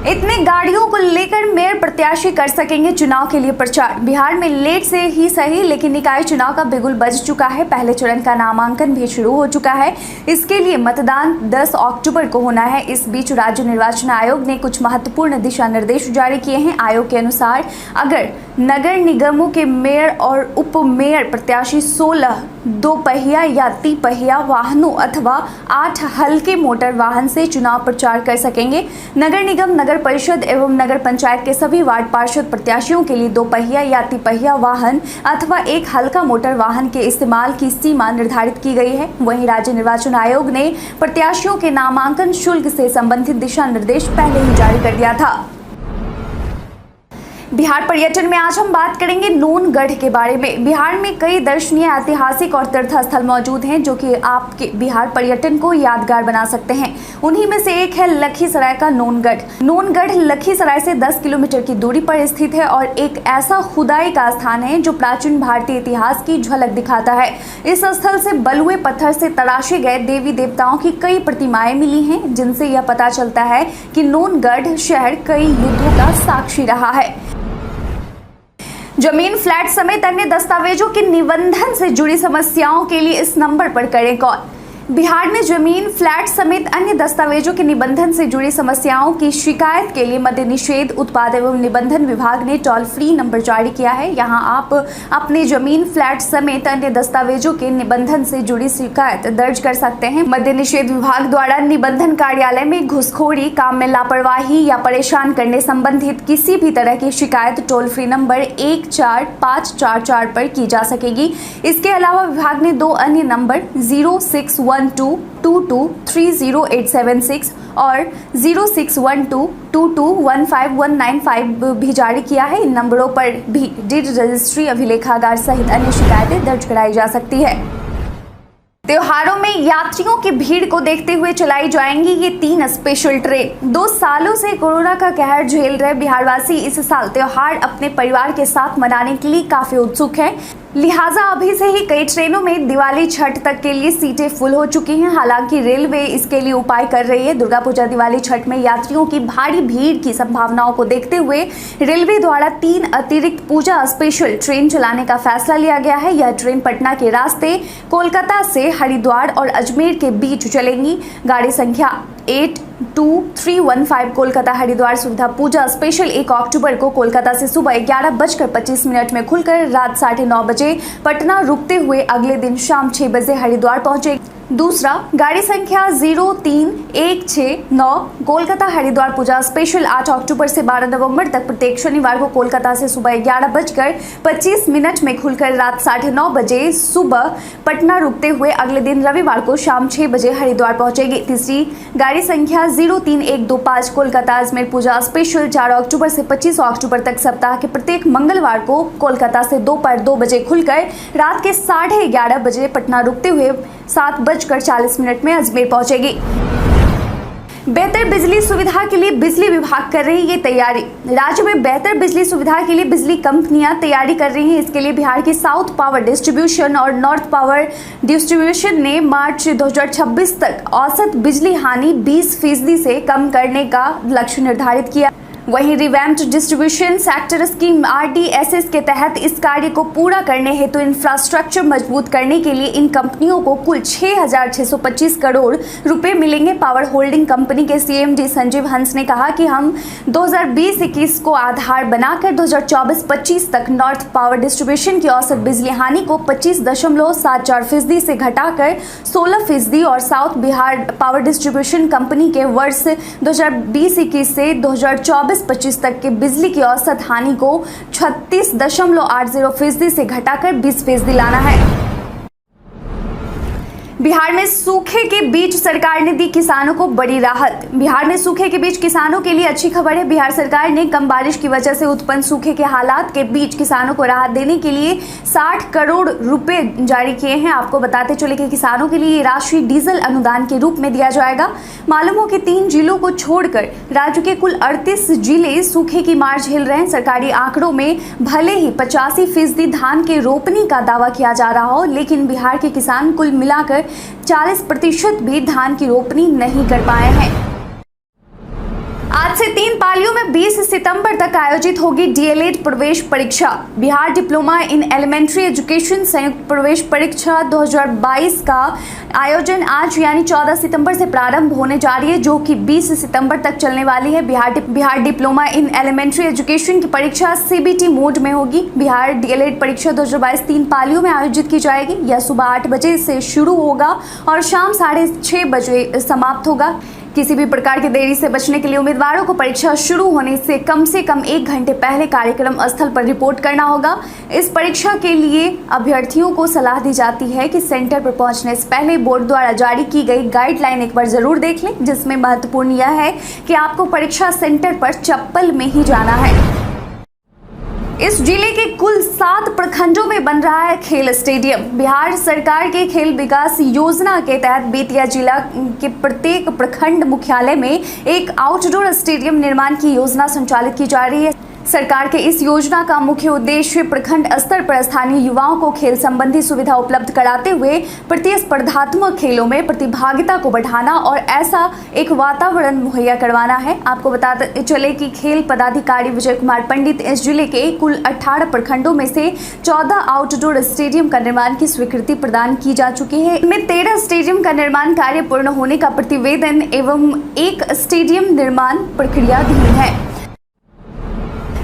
इतने गाड़ियों को लेकर मेयर प्रत्याशी कर सकेंगे चुनाव के लिए प्रचार। बिहार में लेट से ही सही लेकिन निकाय चुनाव का बिगुल बज चुका है। पहले चरण का नामांकन भी शुरू हो चुका है। इसके लिए मतदान 10 अक्टूबर को होना है। इस बीच राज्य निर्वाचन आयोग ने कुछ महत्वपूर्ण दिशा निर्देश जारी किए हैं। आयोग के अनुसार अगर नगर निगमों के मेयर और उप मेयर प्रत्याशी 16 दो पहिया या तिपहिया वाहनों अथवा 8 हल्के मोटर वाहन से चुनाव प्रचार कर सकेंगे। नगर निगम, नगर परिषद एवं नगर पंचायत के सभी वार्ड पार्षद प्रत्याशियों के लिए 2 पहिया या तिपहिया वाहन अथवा 1 हल्का मोटर वाहन के इस्तेमाल की सीमा निर्धारित की गई है। वहीं राज्य निर्वाचन आयोग ने प्रत्याशियों के नामांकन शुल्क से संबंधित दिशा निर्देश पहले ही जारी कर दिया था। बिहार पर्यटन में आज हम बात करेंगे नूनगढ़ के बारे में। बिहार में कई दर्शनीय, ऐतिहासिक और तीर्थ स्थल मौजूद हैं जो कि आपके बिहार पर्यटन को यादगार बना सकते हैं। उन्हीं में से एक है लखीसराय का नूनगढ़। नूनगढ़ लखीसराय से 10 किलोमीटर की दूरी पर स्थित है और एक ऐसा खुदाई का स्थान है जो प्राचीन भारतीय इतिहास की झलक दिखाता है। इस स्थल से बलुए पत्थर से तराशे गए देवी देवताओं की कई प्रतिमाएं मिली हैं, जिनसे यह पता चलता है कि नूनगढ़ शहर कई युद्धों का साक्षी रहा है। जमीन, फ्लैट समेत अन्य दस्तावेजों के निबंधन से जुड़ी समस्याओं के लिए इस नंबर पर करें कॉल। बिहार में जमीन, फ्लैट समेत अन्य दस्तावेजों के निबंधन से जुड़ी समस्याओं की शिकायत के लिए मद्य निषेध उत्पाद एवं निबंधन विभाग ने टोल फ्री नंबर जारी किया है। यहां आप अपने जमीन, फ्लैट समेत अन्य दस्तावेजों के निबंधन से जुड़ी शिकायत दर्ज कर सकते हैं। मद्य निषेध विभाग द्वारा निबंधन कार्यालय में घुसखोरी, काम में लापरवाही या परेशान करने संबंधित किसी भी तरह की शिकायत टोल फ्री नंबर 14544 पर की जा सकेगी। इसके अलावा विभाग ने 2 अन्य नंबर 0612223086 और 0612221519 भी जारी किया है। इन नंबरों पर भी डीड रजिस्ट्री, अभिलेखागार सहित अन्य शिकायतें दर्ज कराई जा सकती है। त्योहारों में यात्रियों की भीड़ को देखते हुए चलाई जाएंगी ये 3 स्पेशल ट्रेन। 2 सालों से कोरोना का कहर झेल रहे बिहारवासी इस साल त्योहार अपने परिवार के साथ मनाने के लिए काफी उत्सुक हैं। लिहाजा अभी से ही कई ट्रेनों में दिवाली, छठ तक के लिए सीटें फुल हो चुकी हैं। हालांकि रेलवे इसके लिए उपाय कर रही है। दुर्गा पूजा, दिवाली, छठ में यात्रियों की भारी भीड़ की संभावनाओं को देखते हुए रेलवे द्वारा 3 अतिरिक्त पूजा स्पेशल ट्रेन चलाने का फैसला लिया गया है। यह ट्रेन पटना के रास्ते कोलकाता से हरिद्वार और अजमेर के बीच चलेंगी। गाड़ी संख्या 82315 कोलकाता हरिद्वार सुविधा पूजा स्पेशल 1 अक्टूबर को कोलकाता से सुबह 11:25 में खुलकर रात 9:30 बजे पटना रुकते हुए अगले दिन शाम 6 बजे हरिद्वार पहुंचेगी। दूसरा, गाड़ी संख्या 03169 कोलकाता हरिद्वार पूजा स्पेशल 8 अक्टूबर से 12 नवंबर तक प्रत्येक शनिवार को कोलकाता से सुबह 11:25 में खुलकर रात 9:30 बजे सुबह पटना रुकते हुए अगले दिन रविवार को शाम 6 बजे हरिद्वार पहुंचेगी। तीसरी, गाड़ी संख्या 03125 कोलकाता अजमेर पूजा स्पेशल 4 अक्टूबर से 25 अक्टूबर तक सप्ताह के प्रत्येक मंगलवार को कोलकाता से दोपहर 2 बजे खुलकर रात के 11:30 बजे पटना रुकते हुए 7:40 में अजमेर पहुंचेगी। बेहतर बिजली सुविधा के लिए बिजली विभाग कर रही है ये तैयारी। राज्य में बेहतर बिजली सुविधा के लिए बिजली कंपनियां तैयारी कर रही हैं। इसके लिए बिहार की साउथ पावर डिस्ट्रीब्यूशन और नॉर्थ पावर डिस्ट्रीब्यूशन ने मार्च 2026 तक औसत बिजली हानि 20% से कम करने का लक्ष्य निर्धारित किया। वहीं revamped distribution sector scheme RDSS के तहत इस कार्य को पूरा करने हेतु इंफ्रास्ट्रक्चर मजबूत करने के लिए इन कंपनियों को कुल 6,625 करोड़ रुपए मिलेंगे। पावर होल्डिंग कंपनी के CMD संजीव हंस ने कहा कि हम 2020-21 को आधार बनाकर 2024-25 तक नॉर्थ पावर डिस्ट्रीब्यूशन की औसत बिजली हानि को 25.74% से घटाकर 16% और south Bihar power distribution company के वर्ष 2020-21 से 2024-25 तक के बिजली की औसत हानि को 36.80% से घटाकर 20% लाना है। बिहार में सूखे के बीच सरकार ने दी किसानों को बड़ी राहत। बिहार में सूखे के बीच किसानों के लिए अच्छी खबर है। बिहार सरकार ने कम बारिश की वजह से उत्पन्न सूखे के हालात के बीच किसानों को राहत देने के लिए 60 करोड़ रुपए जारी किए हैं। आपको बताते चले कि किसानों के लिए ये राशि डीजल अनुदान के रूप में दिया जाएगा। मालूम हो कि 3 जिलों को छोड़कर राज्य के कुल 38 जिले सूखे की मार झेल रहे हैं। सरकारी आंकड़ों में भले ही 85% धान के रोपनी का दावा किया जा रहा हो, लेकिन बिहार के किसान कुल मिलाकर 40% भी धान की रोपनी नहीं कर पाए हैं। आज से 3 पालियों में 20 सितंबर तक आयोजित होगी डीएलएड प्रवेश परीक्षा। Bihar diploma in elementary education संयुक्त प्रवेश परीक्षा 2022 का आयोजन आज यानी 14 सितंबर से प्रारंभ होने जा रही है, जो कि 20 सितंबर तक चलने वाली है। Bihar diploma in elementary education की परीक्षा सीबीटी मोड में होगी। बिहार डीएलएड परीक्षा 2022 3 पालियों में आयोजित की जाएगी। यह सुबह 8 बजे से शुरू होगा और शाम 6:30 बजे समाप्त होगा। किसी भी प्रकार की देरी से बचने के लिए उम्मीदवारों को परीक्षा शुरू होने से कम 1 घंटे पहले कार्यक्रम स्थल पर रिपोर्ट करना होगा। इस परीक्षा के लिए अभ्यर्थियों को सलाह दी जाती है कि सेंटर पर पहुंचने से पहले बोर्ड द्वारा जारी की गई गाइडलाइन एक बार जरूर देख लें, जिसमें महत्वपूर्ण यह है कि आपको परीक्षा सेंटर पर चप्पल में ही जाना है। इस जिले के कुल 7 प्रखंडों में बन रहा है खेल स्टेडियम। बिहार सरकार के खेल विकास योजना के तहत बेतिया जिला के प्रत्येक प्रखंड मुख्यालय में एक आउटडोर स्टेडियम निर्माण की योजना संचालित की जा रही है। सरकार के इस योजना का मुख्य उद्देश्य प्रखंड स्तर पर स्थानीय युवाओं को खेल संबंधी सुविधा उपलब्ध कराते हुए प्रतिस्पर्धात्मक खेलों में प्रतिभागिता को बढ़ाना और ऐसा एक वातावरण मुहैया करवाना है। आपको बताते चले कि खेल पदाधिकारी विजय कुमार पंडित इस जिले के कुल 18 प्रखंडों में से 14 आउटडोर स्टेडियम का निर्माण की स्वीकृति प्रदान की जा चुकी है। इनमें 13 स्टेडियम का निर्माण कार्य पूर्ण होने का प्रतिवेदन एवं एक स्टेडियम निर्माण प्रक्रियाधीन है।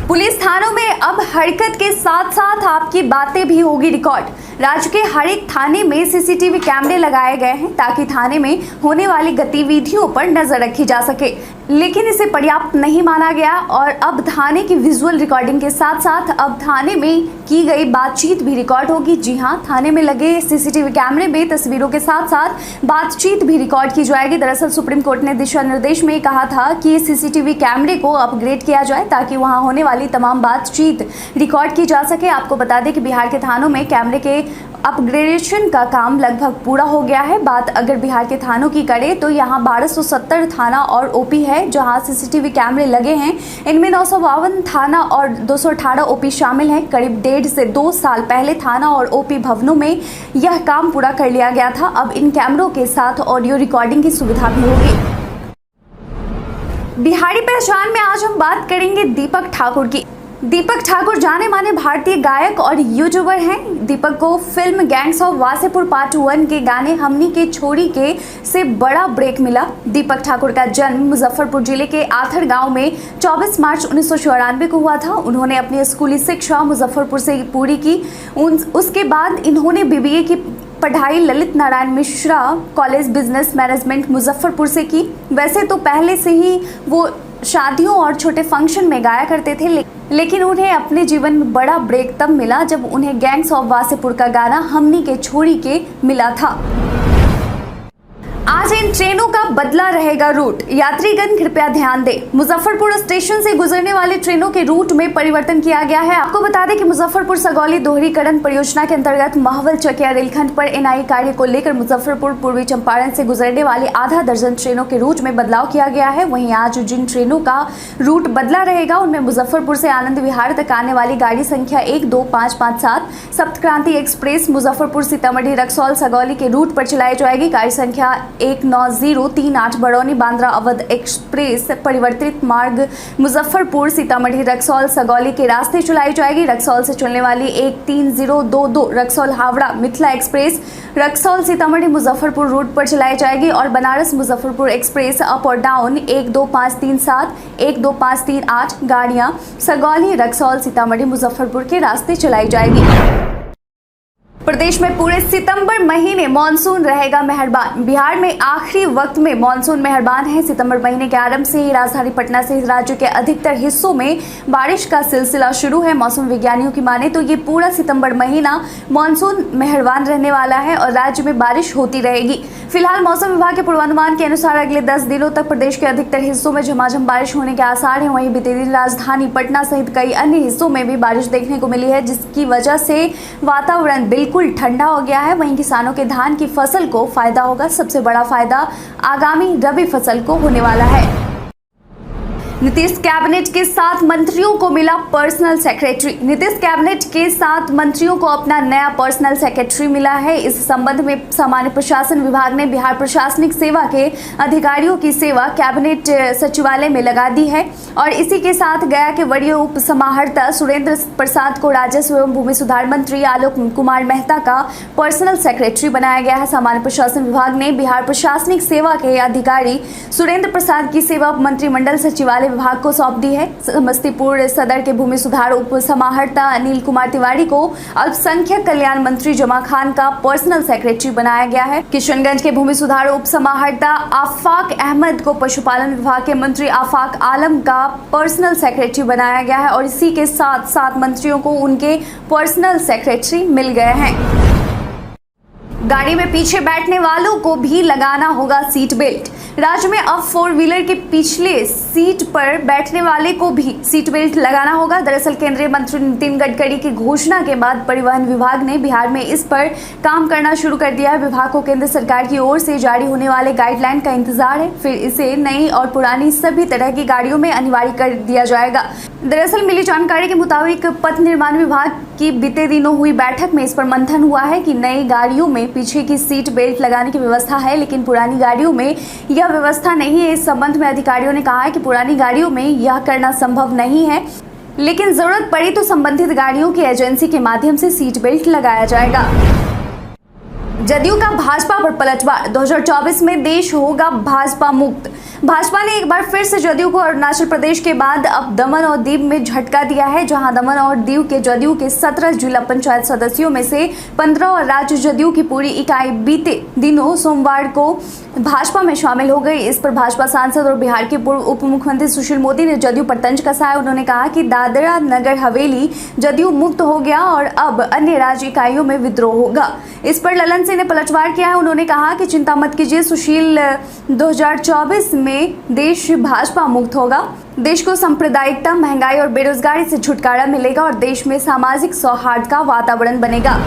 पुलिस थानों में अब हरकत के साथ साथ आपकी बातें भी होगी रिकॉर्ड। राज्य के हर एक थाने में सीसीटीवी कैमरे लगाए गए हैं ताकि थाने में होने वाली गतिविधियों पर नजर रखी जा सके, लेकिन इसे पर्याप्त नहीं माना गया और अब थाने की विजुअल रिकॉर्डिंग के साथ साथ अब थाने में की गई बातचीत भी रिकॉर्ड होगी। जी हाँ, थाने में लगे सीसीटीवी कैमरे में तस्वीरों के साथ साथ बातचीत भी रिकॉर्ड की जाएगी। दरअसल सुप्रीम कोर्ट ने दिशा निर्देश में कहा था कि सीसीटीवी कैमरे को अपग्रेड किया जाए ताकि वहां होने वाली तमाम बातचीत रिकॉर्ड की जा सके। आपको बता दें कि बिहार के थानों में कैमरे के अपग्रेडेशन का काम लगभग पूरा हो गया है। बात अगर बिहार के थानों की करें तो यहाँ 1270 थाना और ओपी है जहाँ सीसीटीवी कैमरे लगे हैं। इनमें 952 थाना और 218 ओपी शामिल हैं। करीब 1.5 से 2 साल पहले थाना और ओपी भवनों में यह काम पूरा कर लिया गया था। अब इन कैमरों के साथ ऑडियो रिकॉर्डिंग की सुविधा भी होगी। बिहारी पहचान में आज हम बात करेंगे दीपक ठाकुर की। दीपक ठाकुर जाने माने भारतीय गायक और यूट्यूबर हैं। दीपक को film gangs of Wasseypur part 1 के गाने हमनी के छोरी के से बड़ा ब्रेक मिला। दीपक ठाकुर का जन्म मुजफ्फरपुर जिले के आथर गांव में 24 मार्च 1994 को हुआ था। उन्होंने अपनी स्कूली शिक्षा मुजफ्फरपुर से पूरी की। उसके बाद इन्होंने बीबीए की पढ़ाई Lalit Narayan Mishra college business management Muzaffarpur से की। वैसे तो पहले से ही वो शादियों और छोटे फंक्शन में गाया करते थे, लेकिन उन्हें अपने जीवन में बड़ा ब्रेक तब मिला जब उन्हें गैंग्स ऑफ वासेपुर का गाना हमनी के छोरी के मिला था। आज इन ट्रेनों का बदला रहेगा रूट। यात्रीगण कृपया ध्यान दें, मुजफ्फरपुर स्टेशन से गुजरने वाले ट्रेनों के रूट में परिवर्तन किया गया है। आपको बता दें कि मुजफ्फरपुर सगौली दोहरीकरण परियोजना के अंतर्गत महवल चकिया रेलखंड पर एनआई कार्य को लेकर मुजफ्फरपुर पूर्वी चंपारण से गुजरने वाली आधा दर्जन ट्रेनों के रूट में बदलाव किया गया है। वहीं आज जिन ट्रेनों का रूट बदला रहेगा उनमें मुजफ्फरपुर से आनंद विहार तक आने वाली गाड़ी संख्या 12557 सप्तक्रांति एक्सप्रेस मुजफ्फरपुर सीतामढ़ी रक्सौल सगौली के रूट पर चलाई जाएगी। गाड़ी संख्या 19038 बरौनी बांद्रा अवध एक्सप्रेस परिवर्तित मार्ग मुजफ्फरपुर सीतामढ़ी रक्सौल सगौली के रास्ते चलाई जाएगी। रक्सौल से चलने वाली 13022 रक्सौल हावड़ा मिथिला एक्सप्रेस रक्सौल सीतामढ़ी मुजफ्फरपुर रूट पर चलाई जाएगी और बनारस मुजफ्फरपुर एक्सप्रेस अप और डाउन 12537 12538 गाड़ियां सगौली रक्सौल सीतामढ़ी मुजफ्फरपुर के रास्ते चलाई जाएगी। प्रदेश में पूरे सितंबर महीने मानसून रहेगा मेहरबान। बिहार में आखिरी वक्त में मानसून मेहरबान है। सितंबर महीने के आरंभ से ही राजधानी पटना सहित राज्य के अधिकतर हिस्सों में बारिश का सिलसिला शुरू है। मौसम विज्ञानियों की माने तो ये पूरा सितंबर महीना मानसून मेहरबान रहने वाला है और राज्य में बारिश होती रहेगी। फिलहाल मौसम विभाग के पूर्वानुमान के अनुसार अगले 10 दिनों तक प्रदेश के अधिकतर हिस्सों में झमाझम बारिश होने के आसार हैं। वहीं बीते दिन राजधानी पटना सहित कई अन्य हिस्सों में भी बारिश देखने को मिली है, जिसकी वजह से वातावरण बिल्कुल ठंडा हो गया है। वहीं किसानों के धान की फसल को फायदा होगा। सबसे बड़ा फायदा आगामी रबी फसल को होने वाला है। नीतीश कैबिनेट के 7 मंत्रियों को मिला पर्सनल सेक्रेटरी। नीतीश कैबिनेट के 7 मंत्रियों को अपना नया पर्सनल सेक्रेटरी मिला है। इस संबंध में सामान्य प्रशासन विभाग ने बिहार प्रशासनिक सेवा के अधिकारियों की सेवा कैबिनेट सचिवालय में लगा दी है और इसी के साथ गया के वरीय उप समाहर्ता सुरेंद्र प्रसाद को राजस्व एवं भूमि सुधार मंत्री आलोक कुमार मेहता का पर्सनल सेक्रेटरी बनाया गया है। सामान्य प्रशासन विभाग ने बिहार प्रशासनिक सेवा के अधिकारी सुरेंद्र प्रसाद की सेवा मंत्रिमंडल सचिवालय विभाग को सौंप दी है। समस्तीपुर सदर के भूमि सुधार उप समाहर्ता अनिल कुमार तिवारी को अल्पसंख्यक कल्याण मंत्री जमा खान का पर्सनल सेक्रेटरी बनाया गया है। किशनगंज के भूमि सुधार उप समाहर्ता आफाक अहमद को पशुपालन विभाग के मंत्री आफाक आलम का पर्सनल सेक्रेटरी बनाया गया है और इसी के साथ 7 मंत्रियों को उनके पर्सनल सेक्रेटरी मिल गए हैं। गाड़ी में पीछे बैठने वालों को भी लगाना होगा सीट बेल्ट। राज्य में अब 4 व्हीलर के पिछले सीट पर बैठने वाले को भी सीट बेल्ट लगाना होगा। दरअसल केंद्रीय मंत्री नितिन गडकरी की घोषणा के बाद परिवहन विभाग ने बिहार में इस पर काम करना शुरू कर दिया है। विभाग को केंद्र सरकार की ओर से जारी होने वाले गाइडलाइन का इंतजार है, फिर इसे नई और पुरानी सभी तरह की गाड़ियों में अनिवार्य कर दिया जाएगा। दरअसल मिली जानकारी के मुताबिक पथ निर्माण विभाग की बीते दिनों हुई बैठक में इस पर मंथन हुआ है कि नई गाड़ियों में पीछे की सीट बेल्ट लगाने की व्यवस्था है, लेकिन पुरानी गाड़ियों में यह व्यवस्था नहीं है। इस संबंध में अधिकारियों ने कहा है कि पुरानी गाड़ियों में यह करना संभव नहीं है, लेकिन जरूरत पड़ी तो संबंधित गाड़ियों की एजेंसी के माध्यम से सीट बेल्ट लगाया जाएगा। जदयू का भाजपा पर पलटवार। 2024 में देश होगा भाजपा मुक्त। भाजपा ने एक बार फिर से जदयू को अरुणाचल प्रदेश के बाद अब दमन और दीव में झटका दिया है, जहां दमन और दीव के जदयू के 17 जिला पंचायत सदस्यों में से 15 और राज्य जदयू की पूरी इकाई बीते दिनों सोमवार को भाजपा में शामिल हो गई। इस पर भाजपा सांसद और बिहार के पूर्व उप मुख्यमंत्री सुशील मोदी ने जदयू पर तंज कसा है। उन्होंने कहा कि दादरा नगर हवेली जदयू मुक्त हो गया और अब अन्य राज्य इकाइयों में विद्रोह होगा। इस पर ललन सिंह ने पलटवार किया है। उन्होंने कहा कि चिंता मत कीजिए सुशील, 2024 में देश भाजपा मुक्त होगा। देश को सांप्रदायिकता, महंगाई और बेरोजगारी से छुटकारा मिलेगा और देश में सामाजिक सौहार्द का वातावरण बनेगा।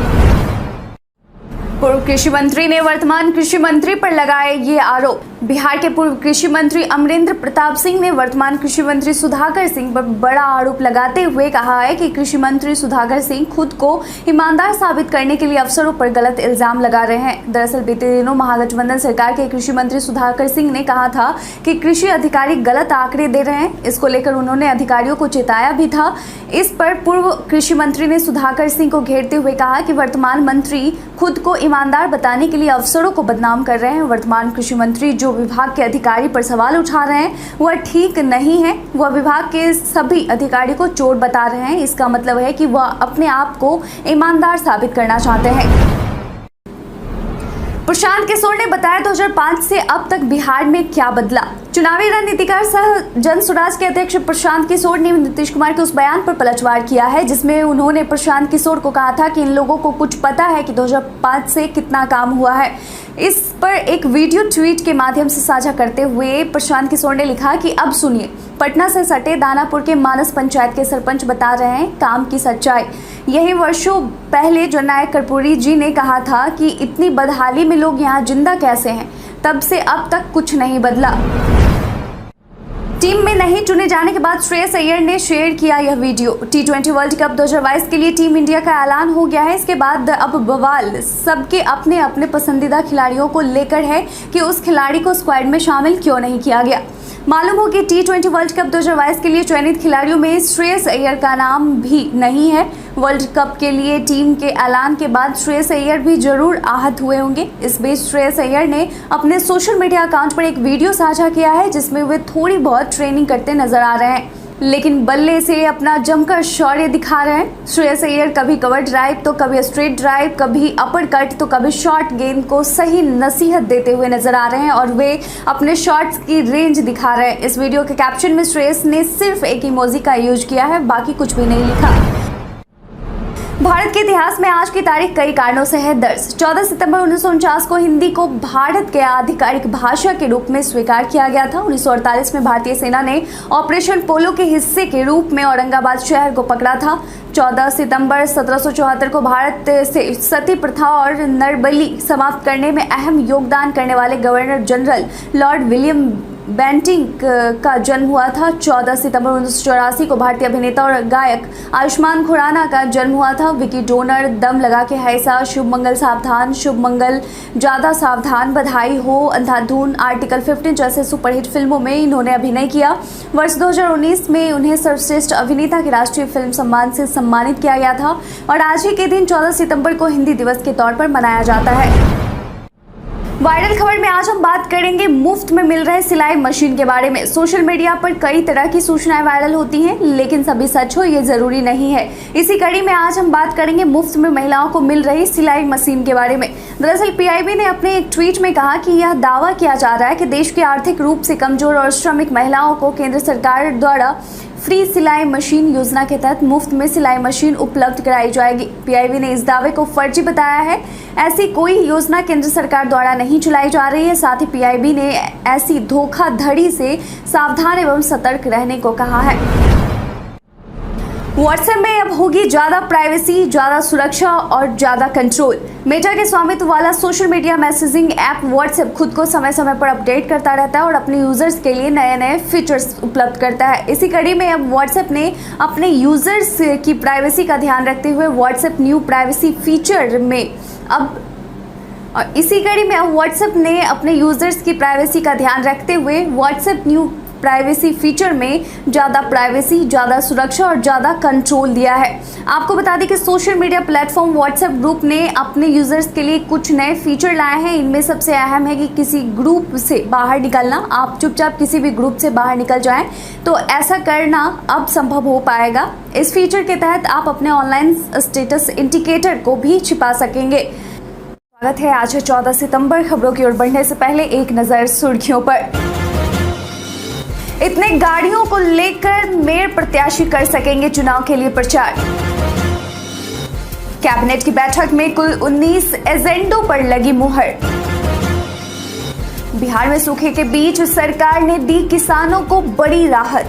पूर्व कृषि मंत्री ने वर्तमान कृषि मंत्री पर लगाए ये आरोप। बिहार के पूर्व कृषि मंत्री अमरेंद्र प्रताप सिंह ने वर्तमान कृषि मंत्री सुधाकर सिंह पर बड़ा आरोप लगाते हुए कहा है कि कृषि मंत्री सुधाकर सिंह खुद को ईमानदार साबित करने के लिए अफसरों पर गलत इल्जाम लगा रहे हैं। दरअसल बीते दिनों महागठबंधन सरकार के कृषि मंत्री सुधाकर सिंह ने कहा था कि कृषि अधिकारी गलत आंकड़े दे रहे हैं। इसको लेकर उन्होंने अधिकारियों को चेताया भी था। इस पर पूर्व कृषि मंत्री ने सुधाकर सिंह को घेरते हुए कहा कि वर्तमान मंत्री खुद को ईमानदार बताने के लिए अफसरों को बदनाम कर रहे हैं। वर्तमान कृषि मंत्री जो विभाग के अधिकारी पर सवाल उठा रहे हैं वह ठीक नहीं है। वह विभाग के सभी अधिकारी को चोर बता रहे हैं। इसका मतलब है कि वह अपने आप को ईमानदार साबित करना चाहते हैं। प्रशांत किशोर ने बताया 2005 से अब तक बिहार में क्या बदला। चुनावी रणनीतिकार सह जन स्वराज के अध्यक्ष प्रशांत किशोर ने नीतीश कुमार के उस बयान पर पलटवार किया है जिसमें उन्होंने प्रशांत किशोर को कहा था कि इन लोगों को कुछ पता है कि 2005 से कितना काम हुआ है। इस पर एक वीडियो ट्वीट के माध्यम से साझा करते हुए प्रशांत किशोर ने लिखा कि अब सुनिए, पटना से सटे दानापुर के मानस पंचायत के सरपंच बता रहे हैं काम की सच्चाई। यही वर्षों पहले जननायक कर्पूरी जी ने कहा था कि इतनी बदहाली में लोग यहाँ जिंदा कैसे हैं। तब से अब तक कुछ नहीं बदला। टीम में नहीं चुने जाने के बाद श्रेयस अय्यर ने शेयर किया यह वीडियो। T20 वर्ल्ड कप 2022 के लिए टीम इंडिया का ऐलान हो गया है। इसके बाद अब बवाल सबके अपने अपने पसंदीदा खिलाड़ियों को लेकर है कि उस खिलाड़ी को स्क्वाड में शामिल क्यों नहीं किया गया। मालूम हो कि T20 वर्ल्ड कप 2022 के लिए चयनित खिलाड़ियों में श्रेयस अय्यर का नाम भी नहीं है। वर्ल्ड कप के लिए टीम के ऐलान के बाद श्रेयस अय्यर भी जरूर आहत हुए होंगे। इस बीच श्रेयस अय्यर ने अपने सोशल मीडिया अकाउंट पर एक वीडियो साझा किया है जिसमें वे थोड़ी बहुत ट्रेनिंग करते नजर आ रहे हैं। लेकिन बल्ले से अपना जमकर शौर्य दिखा रहे हैं श्रेयस अय्यर। कभी कवर ड्राइव तो कभी स्ट्रेट ड्राइव, कभी अपर कट तो कभी शॉर्ट गेंद को सही नसीहत देते हुए नजर आ रहे हैं और वे अपने शॉट्स की रेंज दिखा रहे हैं। इस वीडियो के कैप्शन में श्रेयस ने सिर्फ एक इमोजी का यूज किया है, बाकी कुछ भी नहीं लिखा। भारत के इतिहास में आज की तारीख कई कारणों से है दर्ज। 14 सितंबर 1949 को हिंदी को भारत के आधिकारिक भाषा के रूप में स्वीकार किया गया था। 1948 में भारतीय सेना ने ऑपरेशन पोलो के हिस्से के रूप में औरंगाबाद शहर को पकड़ा था। 14 सितंबर 1774 को भारत से सती प्रथा और नरबली समाप्त करने में अहम योगदान करने वाले governor general Lord William Bentinck का जन्म हुआ था। 14 सितंबर 1984 को भारतीय अभिनेता और गायक आयुष्मान खुराना का जन्म हुआ था। विकी डोनर, दम लगा के हैसा, शुभ मंगल सावधान, शुभ मंगल ज्यादा सावधान, बधाई हो, अंधाधुन, आर्टिकल 15 जैसे सुपरहिट फिल्मों में इन्होंने अभिनय किया। वर्ष 2019 में उन्हें सर्वश्रेष्ठ अभिनेता के राष्ट्रीय फिल्म सम्मान से सम्मानित किया गया था और आज ही के दिन 14 सितंबर को हिंदी दिवस के तौर पर मनाया जाता है। वायरल खबर में आज हम बात करेंगे मुफ्त में मिल रहे सिलाई मशीन के बारे में। सोशल मीडिया पर कई तरह की सूचनाएं वायरल होती हैं, लेकिन सभी सच हो ये जरूरी नहीं है। इसी कड़ी में आज हम बात करेंगे मुफ्त में महिलाओं को मिल रही सिलाई मशीन के बारे में। दरअसल पीआईबी ने अपने एक ट्वीट में कहा कि यह दावा किया जा रहा है कि देश की आर्थिक रूप से कमजोर और श्रमिक महिलाओं को केंद्र सरकार द्वारा फ्री सिलाई मशीन योजना के तहत मुफ्त में सिलाई मशीन उपलब्ध कराई जाएगी। पीआईबी ने इस दावे को फर्जी बताया है। ऐसी कोई योजना केंद्र सरकार द्वारा नहीं चलाई जा रही है। साथ ही पीआईबी ने ऐसी धोखाधड़ी से सावधान एवं सतर्क रहने को कहा है। व्हाट्सएप में अब होगी ज्यादा प्राइवेसी, ज्यादा सुरक्षा और ज्यादा कंट्रोल। मेटा के स्वामित्व वाला social media messaging app WhatsApp खुद को समय समय पर अपडेट करता रहता है और अपने यूजर्स के लिए नए नए फीचर्स उपलब्ध करता है। इसी कड़ी में अब व्हाट्सएप ने अपने यूजर्स की प्राइवेसी का ध्यान रखते हुए व्हाट्सएप न्यू प्राइवेसी फीचर में व्हाट्सएप ने अपने यूजर्स की प्राइवेसी का ध्यान रखते हुए व्हाट्सएप न्यू प्राइवेसी फीचर में ज़्यादा प्राइवेसी, ज़्यादा सुरक्षा और ज़्यादा कंट्रोल दिया है। आपको बता दें कि social media platform WhatsApp group ने अपने यूजर्स के लिए कुछ नए फीचर लाए हैं। इनमें सबसे अहम है कि किसी ग्रुप से बाहर निकलना, आप चुपचाप किसी भी ग्रुप से बाहर निकल जाएं तो ऐसा करना अब संभव हो पाएगा। इस फीचर के तहत आप अपने ऑनलाइन स्टेटस इंडिकेटर को भी छिपा सकेंगे। स्वागत है, आज है 14 सितंबर। खबरों की ओर बढ़ने से पहले एक नज़र सुर्खियों पर। इतने गाड़ियों को लेकर मेयर प्रत्याशी कर सकेंगे चुनाव के लिए प्रचार। कैबिनेट की बैठक में कुल 19 एजेंडों पर लगी मुहर। बिहार में सूखे के बीच सरकार ने दी किसानों को बड़ी राहत।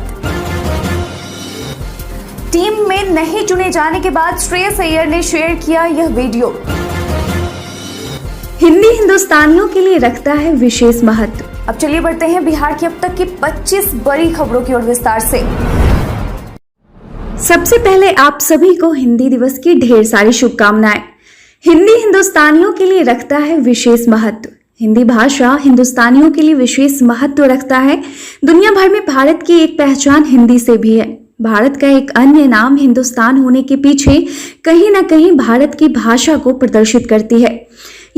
टीम में नहीं चुने जाने के बाद श्रेयस अय्यर ने शेयर किया यह वीडियो। हिंदी हिंदुस्तानियों के लिए रखता है विशेष महत्व। अब चलिए बढ़ते हैं बिहार की अब तक की 25 बड़ी खबरों की ओर विस्तार से। सबसे पहले आप सभी को हिंदी दिवस की ढेर सारी शुभकामनाएं। हिंदी हिंदुस्तानियों के लिए रखता है विशेष महत्व। हिंदी भाषा हिंदुस्तानियों के लिए विशेष महत्व रखता है। दुनिया भर में भारत की एक पहचान हिंदी से भी है। भारत का एक अन्य नाम हिंदुस्तान होने के पीछे कहीं ना कहीं भारत की भाषा को प्रदर्शित करती है।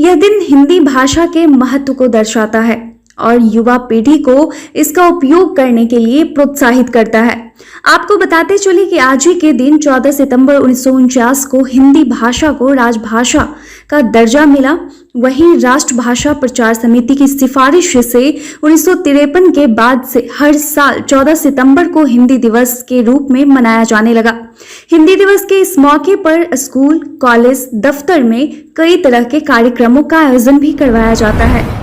यह दिन हिंदी भाषा के महत्व को दर्शाता है और युवा पीढ़ी को इसका उपयोग करने के लिए प्रोत्साहित करता है। आपको बताते चले कि आज ही के दिन 14 सितंबर 1949 को हिंदी भाषा को राजभाषा का दर्जा मिला। वहीं राष्ट्रभाषा प्रचार समिति की सिफारिश से 1953 के बाद से हर साल 14 सितंबर को हिंदी दिवस के रूप में मनाया जाने लगा। हिंदी दिवस के इस मौके पर स्कूल, कॉलेज, दफ्तर में कई तरह के कार्यक्रमों का आयोजन भी करवाया जाता है।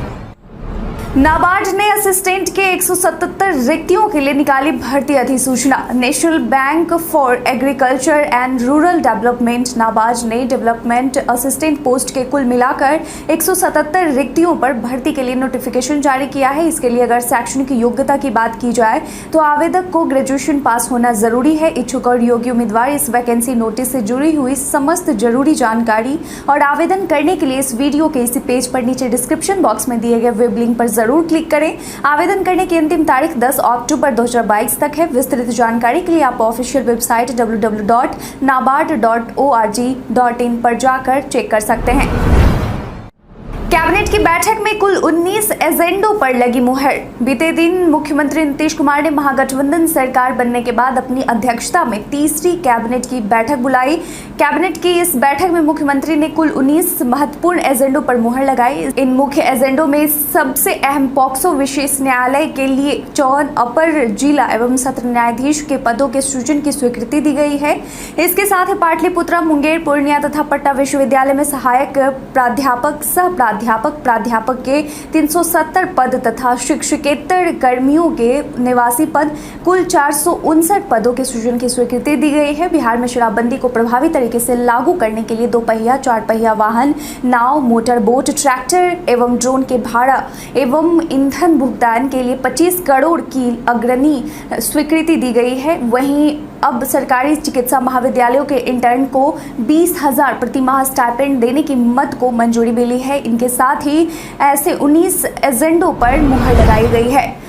नाबार्ड ने असिस्टेंट के 177 रिक्तियों के लिए निकाली भर्ती अधिसूचना। National bank for agriculture and rural development NABARD ने डेवलपमेंट असिस्टेंट पोस्ट के कुल मिलाकर 177 रिक्तियों पर भर्ती के लिए नोटिफिकेशन जारी किया है। इसके लिए अगर शैक्षणिक योग्यता की बात की जाए तो आवेदक को ग्रेजुएशन पास होना जरूरी है। इच्छुक और योग्य उम्मीदवार इस वैकेंसी नोटिस से जुड़ी हुई समस्त जरूरी जानकारी और आवेदन करने के लिए इस वीडियो के इसी पेज पर नीचे डिस्क्रिप्शन बॉक्स में दिए गए वेब लिंक पर जरूर क्लिक करें। आवेदन करने की अंतिम तारीख 10 अक्टूबर 2022 तक है। विस्तृत जानकारी के लिए आप ऑफिशियल वेबसाइट www.nabard.org.in पर जाकर चेक कर सकते हैं। कैबिनेट की बैठक में कुल 19 एजेंडों पर लगी मुहर। बीते दिन मुख्यमंत्री नीतीश कुमार ने महागठबंधन सरकार बनने के बाद अपनी अध्यक्षता में तीसरी कैबिनेट की बैठक बुलाई। कैबिनेट की इस बैठक में मुख्यमंत्री ने कुल 19 महत्वपूर्ण एजेंडों पर मुहर लगाई। इन मुख्य एजेंडों में सबसे अहम पॉक्सो विशेष न्यायालय के लिए 54 अपर जिला एवं सत्र न्यायाधीश के पदों के सृजन की स्वीकृति दी गई है। इसके साथ ही पाटलिपुत्रा, मुंगेर, पूर्णिया तथा पटना विश्वविद्यालय में सहायक प्राध्यापक, सह प्राध्यापक के 370 पद तथा शिक्षकेतर कर्मियों के निवासी पद कुल 459 पदों के सृजन की स्वीकृति दी गई है। बिहार में शराबबंदी को प्रभावी तरीके से लागू करने के लिए 2 पहिया, 4 पहिया वाहन, नाव, मोटर बोट, ट्रैक्टर एवं ड्रोन के भाड़ा एवं ईंधन भुगतान के लिए 25 करोड़ की अग्रणी स्वीकृति दी गई है। वहीं अब सरकारी चिकित्सा महाविद्यालयों के इंटर्न को 20,000 प्रति माह स्टाइपेंड देने की मत को मंजूरी मिली है। इनके साथ ही ऐसे 19 एजेंडों पर मुहर लगाई गई है।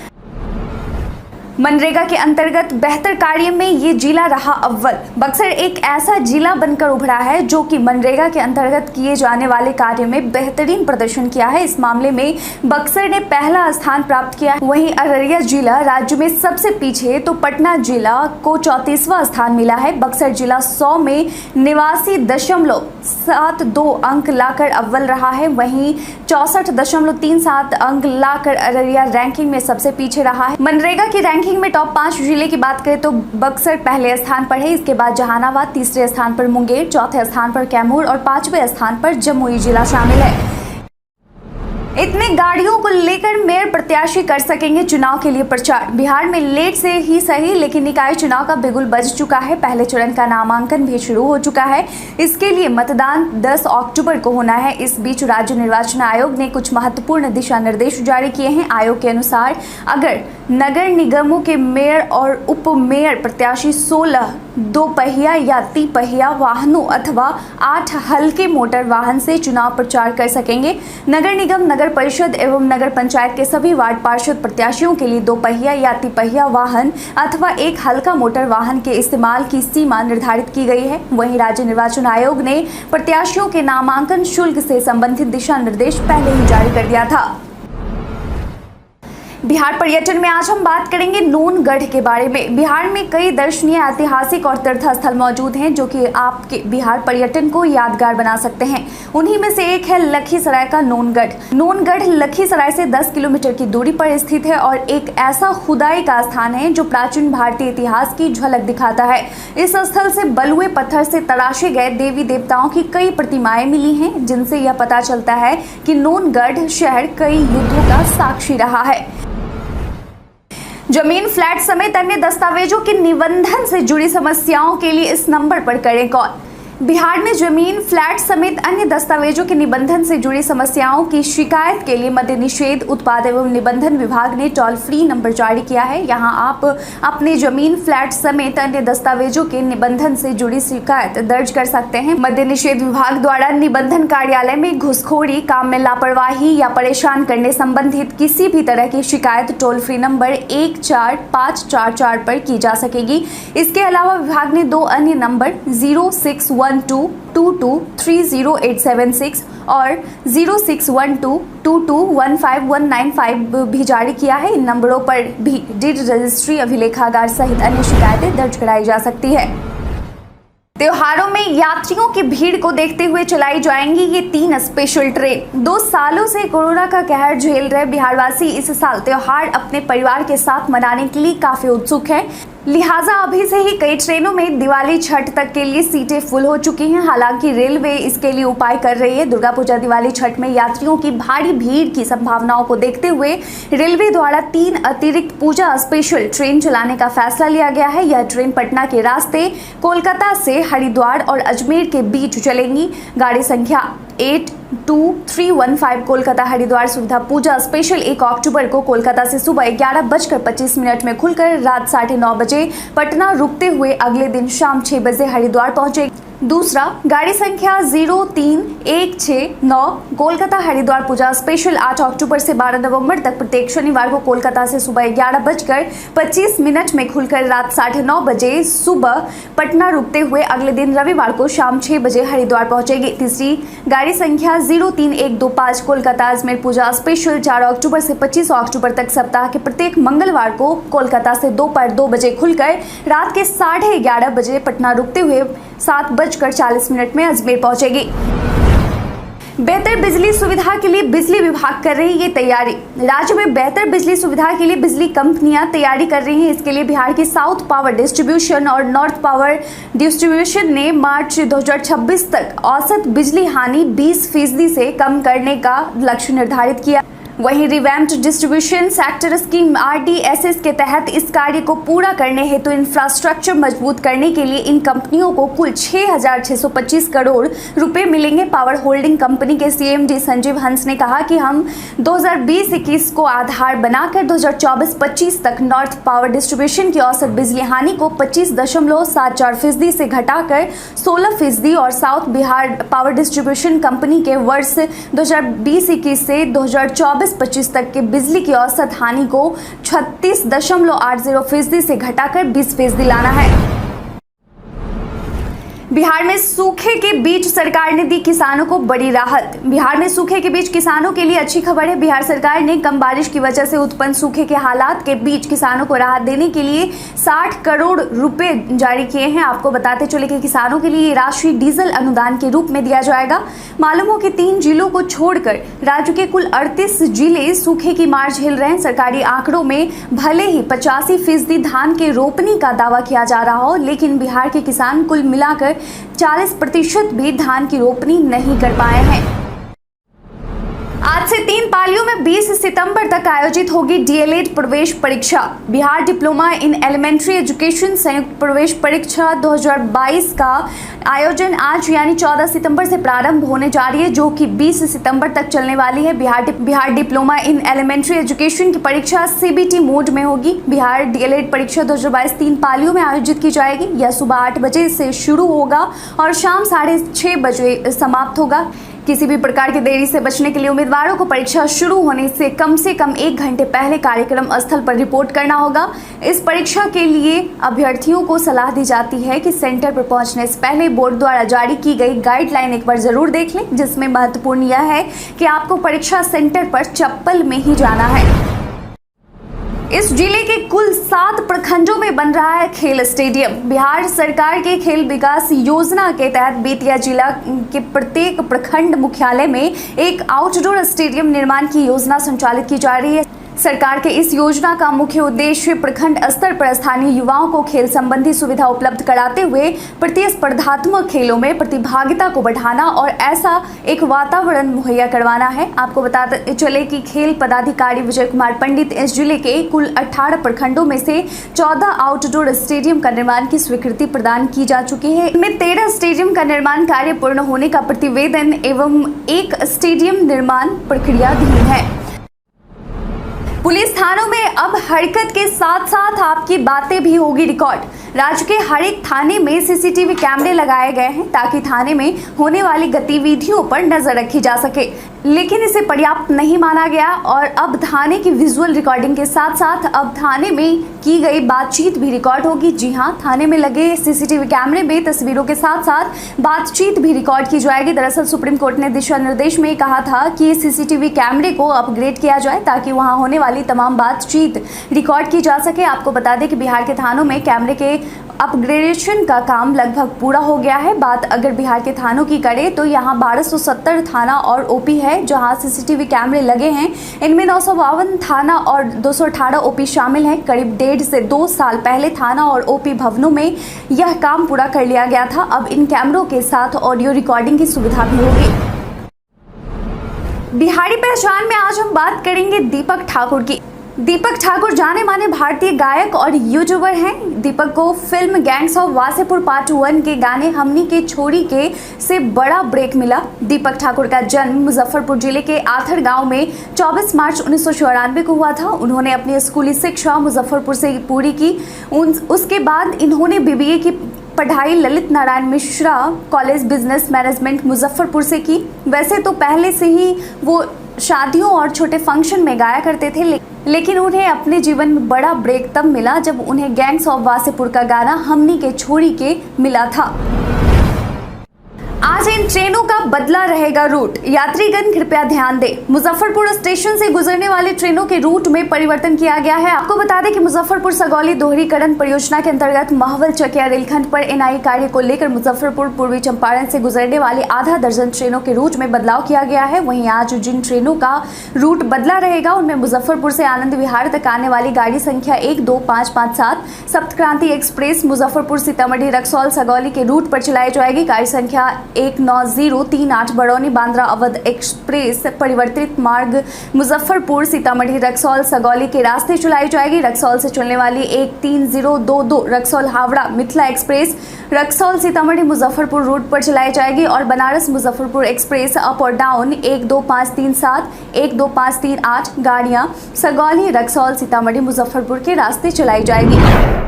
मनरेगा के अंतर्गत बेहतर कार्य में ये जिला रहा अव्वल। बक्सर एक ऐसा जिला बनकर उभरा है जो कि मनरेगा के अंतर्गत किए जाने वाले कार्य में बेहतरीन प्रदर्शन किया है। इस मामले में बक्सर ने पहला स्थान प्राप्त किया है। वहीं अररिया जिला राज्य में सबसे पीछे तो पटना जिला को 34वां स्थान मिला है। बक्सर जिला 100 में 89.72 अंक लाकर अव्वल रहा है। वहीं 64.37 अंक लाकर अररिया रैंकिंग में सबसे पीछे रहा है। मनरेगा की रैंकिंग में टॉप 5 जिले की बात करें तो बक्सर पहले स्थान पर है। इसके बाद जहानाबाद, तीसरे स्थान पर मुंगेर, चौथे स्थान पर कैमूर और 5वें स्थान पर जमुई जिला शामिल है। इतने गाड़ियों को लेकर मेयर प्रत्याशी कर सकेंगे चुनाव के लिए प्रचार। बिहार में लेट से ही सही लेकिन निकाय चुनाव का बिगुल बज चुका है। पहले चरण का नामांकन भी शुरू हो चुका है। इसके लिए मतदान 10 अक्टूबर को होना है। इस बीच राज्य निर्वाचन आयोग ने कुछ महत्वपूर्ण दिशा निर्देश जारी किए हैं। आयोग के अनुसार अगर नगर निगमों के मेयर और उप मेयर प्रत्याशी 16 2 पहिया या 3 पहिया वाहनों अथवा 8 हल्के मोटर वाहन से चुनाव प्रचार कर सकेंगे। नगर निगम, नगर परिषद एवं नगर पंचायत के सभी वार्ड पार्षद प्रत्याशियों के लिए 2 पहिया या 3 पहिया वाहन अथवा 1 हल्का मोटर वाहन के इस्तेमाल की सीमा निर्धारित की गई है। वहीं राज्य निर्वाचन आयोग ने प्रत्याशियों के नामांकन शुल्क से संबंधित दिशा निर्देश पहले ही जारी कर दिया था। बिहार पर्यटन में आज हम बात करेंगे नूनगढ़ के बारे में। बिहार में कई दर्शनीय, ऐतिहासिक और तीर्थ स्थल मौजूद हैं जो कि आपके बिहार पर्यटन को यादगार बना सकते हैं। उन्हीं में से एक है लखीसराय का नूनगढ़। नूनगढ़ लखीसराय से 10 किलोमीटर की दूरी पर स्थित है और एक ऐसा खुदाई का स्थान है जो प्राचीन भारतीय इतिहास की झलक दिखाता है। इस स्थल से बलुए पत्थर से तराशे गए देवी देवताओं की कई प्रतिमाएं मिली हैं, जिनसे यह पता चलता है कि नूनगढ़ शहर कई युद्धों का साक्षी रहा है। जमीन, फ्लैट समेत अन्य दस्तावेजों के निबंधन से जुड़ी समस्याओं के लिए इस नंबर पर करें कॉल। बिहार में जमीन, फ्लैट समेत अन्य दस्तावेजों के निबंधन से जुड़ी समस्याओं की शिकायत के लिए मद्य निषेध उत्पाद एवं निबंधन विभाग ने टोल फ्री नंबर जारी किया है। यहां आप अपने जमीन, फ्लैट समेत अन्य दस्तावेजों के निबंधन से जुड़ी शिकायत दर्ज कर सकते हैं। मद्य निषेध विभाग द्वारा निबंधन कार्यालय में घुसखोरी, काम में लापरवाही या परेशान करने संबंधित किसी भी तरह की शिकायत टोल फ्री नंबर 14544 पर की जा सकेगी। इसके अलावा विभाग ने 2 अन्य नंबर 0612223086 और 061222151595 भी जारी किया है। इन नंबरों पर भी डीड रजिस्ट्री, अभिलेखागार सहित अन्य शिकायतें दर्ज कराई जा सकती है। त्योहारों में यात्रियों की भीड़ को देखते हुए चलाई जाएंगी ये 3 स्पेशल ट्रेन। 2 सालों से कोरोना का कहर झेल रहे बिहारवासी इस साल त्योहार अपने परिवार के साथ मनाने के लिए काफी उत्सुक हैं। लिहाजा अभी से ही कई ट्रेनों में दिवाली, छठ तक के लिए सीटें फुल हो चुकी हैं। हालांकि रेलवे इसके लिए उपाय कर रही है। दुर्गा पूजा, दिवाली, छठ में यात्रियों की भारी भीड़ की संभावनाओं को देखते हुए रेलवे द्वारा 3 अतिरिक्त पूजा स्पेशल ट्रेन चलाने का फैसला लिया गया है। यह ट्रेन पटना के रास्ते कोलकाता से हरिद्वार और अजमेर के बीच चलेंगी। गाड़ी संख्या 82315 कोलकाता हरिद्वार सुविधा पूजा स्पेशल 1 अक्टूबर को कोलकाता से सुबह 11:25 में खुलकर रात 9:30 बजे पटना रुकते हुए अगले दिन शाम 6 बजे हरिद्वार पहुंचे। दूसरा, गाड़ी संख्या 03169 कोलकाता हरिद्वार पूजा स्पेशल 8 अक्टूबर से 12 नवंबर तक प्रत्येक शनिवार को कोलकाता से सुबह 11:25 में खुलकर रात 9:30 बजे सुबह पटना रुकते हुए अगले दिन रविवार को शाम 6 बजे हरिद्वार पहुंचेगी। तीसरी, गाड़ी संख्या 03125 कोलकाता अजमेर पूजा स्पेशल 4 अक्टूबर से 25 अक्टूबर तक सप्ताह के प्रत्येक मंगलवार को कोलकाता से दोपहर 2 बजे खुलकर रात के 11:30 बजे पटना रुकते हुए 7:40 में अजमेर पहुंचेगी। बेहतर बिजली सुविधा के लिए बिजली विभाग कर रही है तैयारी। राज्य में बेहतर बिजली सुविधा के लिए बिजली कंपनियां तैयारी कर रही हैं। इसके लिए बिहार की साउथ पावर डिस्ट्रीब्यूशन और नॉर्थ पावर डिस्ट्रीब्यूशन ने मार्च 2026 तक औसत बिजली हानि 20% से कम करने का लक्ष्य निर्धारित किया। वहीं revamped distribution sector scheme RDSS के तहत इस कार्य को पूरा करने हेतु इंफ्रास्ट्रक्चर मजबूत करने के लिए इन कंपनियों को कुल 6,625 करोड़ रुपए मिलेंगे। पावर होल्डिंग कंपनी के CMD संजीव हंस ने कहा कि हम 2020-21 को आधार बनाकर 2024-25 तक नॉर्थ पावर डिस्ट्रीब्यूशन की औसत बिजली हानि को 25.74% से घटाकर 16% और south Bihar power distribution company के वर्ष 2020-21 से 2024-25 तक के बिजली की औसत हानि को 36.80% से घटाकर 20% लाना है। बिहार में सूखे के बीच सरकार ने दी किसानों को बड़ी राहत। बिहार में सूखे के बीच किसानों के लिए अच्छी खबर है। बिहार सरकार ने कम बारिश की वजह से उत्पन्न सूखे के हालात के बीच किसानों को राहत देने के लिए 60 करोड़ रुपए जारी किए हैं। आपको बताते चले कि किसानों के लिए ये राशि डीजल अनुदान के रूप में दिया जाएगा। मालूम हो कि 3 जिलों को छोड़कर राज्य के कुल 38 जिले सूखे की मार झेल रहे हैं। सरकारी आंकड़ों में भले ही 85% धान के रोपनी का दावा किया जा रहा हो, लेकिन बिहार के किसान कुल मिलाकर 40% भी धान की रोपनी नहीं कर पाए हैं। आज से 3 पालियों में 20 सितंबर तक आयोजित होगी DLED प्रवेश परीक्षा। Bihar diploma in elementary education संयुक्त प्रवेश परीक्षा 2022 का आयोजन आज यानी 14 सितंबर से प्रारंभ होने जा रही है, जो कि 20 सितंबर तक चलने वाली है। Bihar diploma in elementary education की परीक्षा CBT मोड में होगी। बिहार DLED परीक्षा 2022 3 पालियों में आयोजित की जाएगी। यह सुबह 8 बजे से शुरू होगा और शाम 6:30 बजे समाप्त होगा। किसी भी प्रकार की देरी से बचने के लिए उम्मीदवारों को परीक्षा शुरू होने से कम 1 घंटे पहले कार्यक्रम स्थल पर रिपोर्ट करना होगा। इस परीक्षा के लिए अभ्यर्थियों को सलाह दी जाती है कि सेंटर पर पहुंचने से पहले बोर्ड द्वारा जारी की गई गाइडलाइन एक बार जरूर देख लें, जिसमें महत्वपूर्ण यह है कि आपको परीक्षा सेंटर पर चप्पल में ही जाना है। इस जिले के कुल 7 प्रखंडों में बन रहा है खेल स्टेडियम। बिहार सरकार के खेल विकास योजना के तहत बेतिया जिला के प्रत्येक प्रखंड मुख्यालय में एक आउटडोर स्टेडियम निर्माण की योजना संचालित की जा रही है। सरकार के इस योजना का मुख्य उद्देश्य प्रखंड स्तर पर स्थानीय युवाओं को खेल संबंधी सुविधा उपलब्ध कराते हुए प्रतिस्पर्धात्मक खेलों में प्रतिभागिता को बढ़ाना और ऐसा एक वातावरण मुहैया करवाना है। आपको बताते चले कि खेल पदाधिकारी विजय कुमार पंडित इस जिले के कुल 18 प्रखंडों में से 14 आउटडोर स्टेडियम का निर्माण की स्वीकृति प्रदान की जा चुकी है। इनमें 13 स्टेडियम का निर्माण कार्य पूर्ण होने का प्रतिवेदन एवं एक स्टेडियम निर्माण प्रक्रियाधीन है। पुलिस थानों में अब हरकत के साथ साथ आपकी बातें भी होगी रिकॉर्ड। राज्य के हर एक थाने में CCTV कैमरे लगाए गए हैं ताकि थाने में होने वाली गतिविधियों पर नजर रखी जा सके, लेकिन इसे पर्याप्त नहीं माना गया और अब थाने की विजुअल रिकॉर्डिंग के साथ साथ अब थाने में की गई बातचीत भी रिकॉर्ड होगी। जी हाँ, थाने में लगे CCTV कैमरे में तस्वीरों के साथ साथ बातचीत भी रिकॉर्ड की जाएगी। दरअसल सुप्रीम कोर्ट ने दिशा निर्देश में कहा था कि CCTV कैमरे को अपग्रेड किया जाए ताकि वहां होने वाली तमाम बातचीत रिकॉर्ड की जा सके। आपको बता दें कि बिहार के थानों में कैमरे के अपग्रेडेशन का काम लगभग पूरा हो गया है। बात अगर बिहार के थानों की करें तो यहाँ 1270 थाना और OP है जहाँ CCTV कैमरे लगे हैं। इनमें 952 थाना और 218 OP शामिल हैं। करीब 1.5 से 2 साल पहले थाना और OP भवनों में यह काम पूरा कर लिया गया था। अब इन कैमरों के साथ ऑडियो रिकॉर्डिंग की सुविधा भी होगी। बिहारी पहचान में आज हम बात करेंगे दीपक ठाकुर की। दीपक ठाकुर जाने माने भारतीय गायक और यूट्यूबर हैं। दीपक को film gangs of Wasseypur part 1 के गाने हमनी के छोरी के से बड़ा ब्रेक मिला। दीपक ठाकुर का जन्म मुजफ्फरपुर जिले के आथर गांव में 24 मार्च 1994 को हुआ था। उन्होंने अपनी स्कूली शिक्षा मुजफ्फरपुर से पूरी की। उसके बाद इन्होंने BBA की पढ़ाई Lalit Narayan Mishra college business management Muzaffarpur से की। वैसे तो पहले से ही वो शादियों और छोटे फंक्शन में गाया करते थे, लेकिन उन्हें अपने जीवन में बड़ा ब्रेक तब मिला जब उन्हें गैंग्स ऑफ वासेपुर का गाना हमनी के छोड़ी के मिला था। आज इन ट्रेनों का बदला रहेगा रूट, यात्रीगण कृपया ध्यान दें। मुजफ्फरपुर स्टेशन से गुजरने वाली ट्रेनों के रूट में परिवर्तन किया गया है। आपको बता दें कि मुजफ्फरपुर सगौली दोहरीकरण परियोजना के अंतर्गत महावल चकिया रेलखंड पर एनआई कार्य को लेकर मुजफ्फरपुर पूर्वी चंपारण से गुजरने वाली आधा दर्जन ट्रेनों के रूट में बदलाव किया गया है। वहीं आज जिन ट्रेनों का रूट बदला रहेगा उनमें मुजफ्फरपुर से आनंद विहार तक आने वाली गाड़ी संख्या 12557 सप्तक्रांति एक्सप्रेस मुजफ्फरपुर सीतामढ़ी रक्सौल सगौली के रूट पर चलाई जाएगी। गाड़ी संख्या 19038 बड़ौनी बांद्रा अवध एक्सप्रेस परिवर्तित मार्ग मुजफ्फरपुर सीतामढ़ी रक्सौल सगौली के रास्ते चलाई जाएगी। रक्सौल से चलने वाली 13022 रक्सौल हावड़ा मिथिला एक्सप्रेस रक्सौल सीतामढ़ी मुजफ्फरपुर रूट पर चलाई जाएगी और बनारस मुजफ्फरपुर एक्सप्रेस अप और डाउन 12537 12538 गाड़ियां सगौली रक्सौल सीतामढ़ी मुजफ्फरपुर के रास्ते चलाई जाएगी।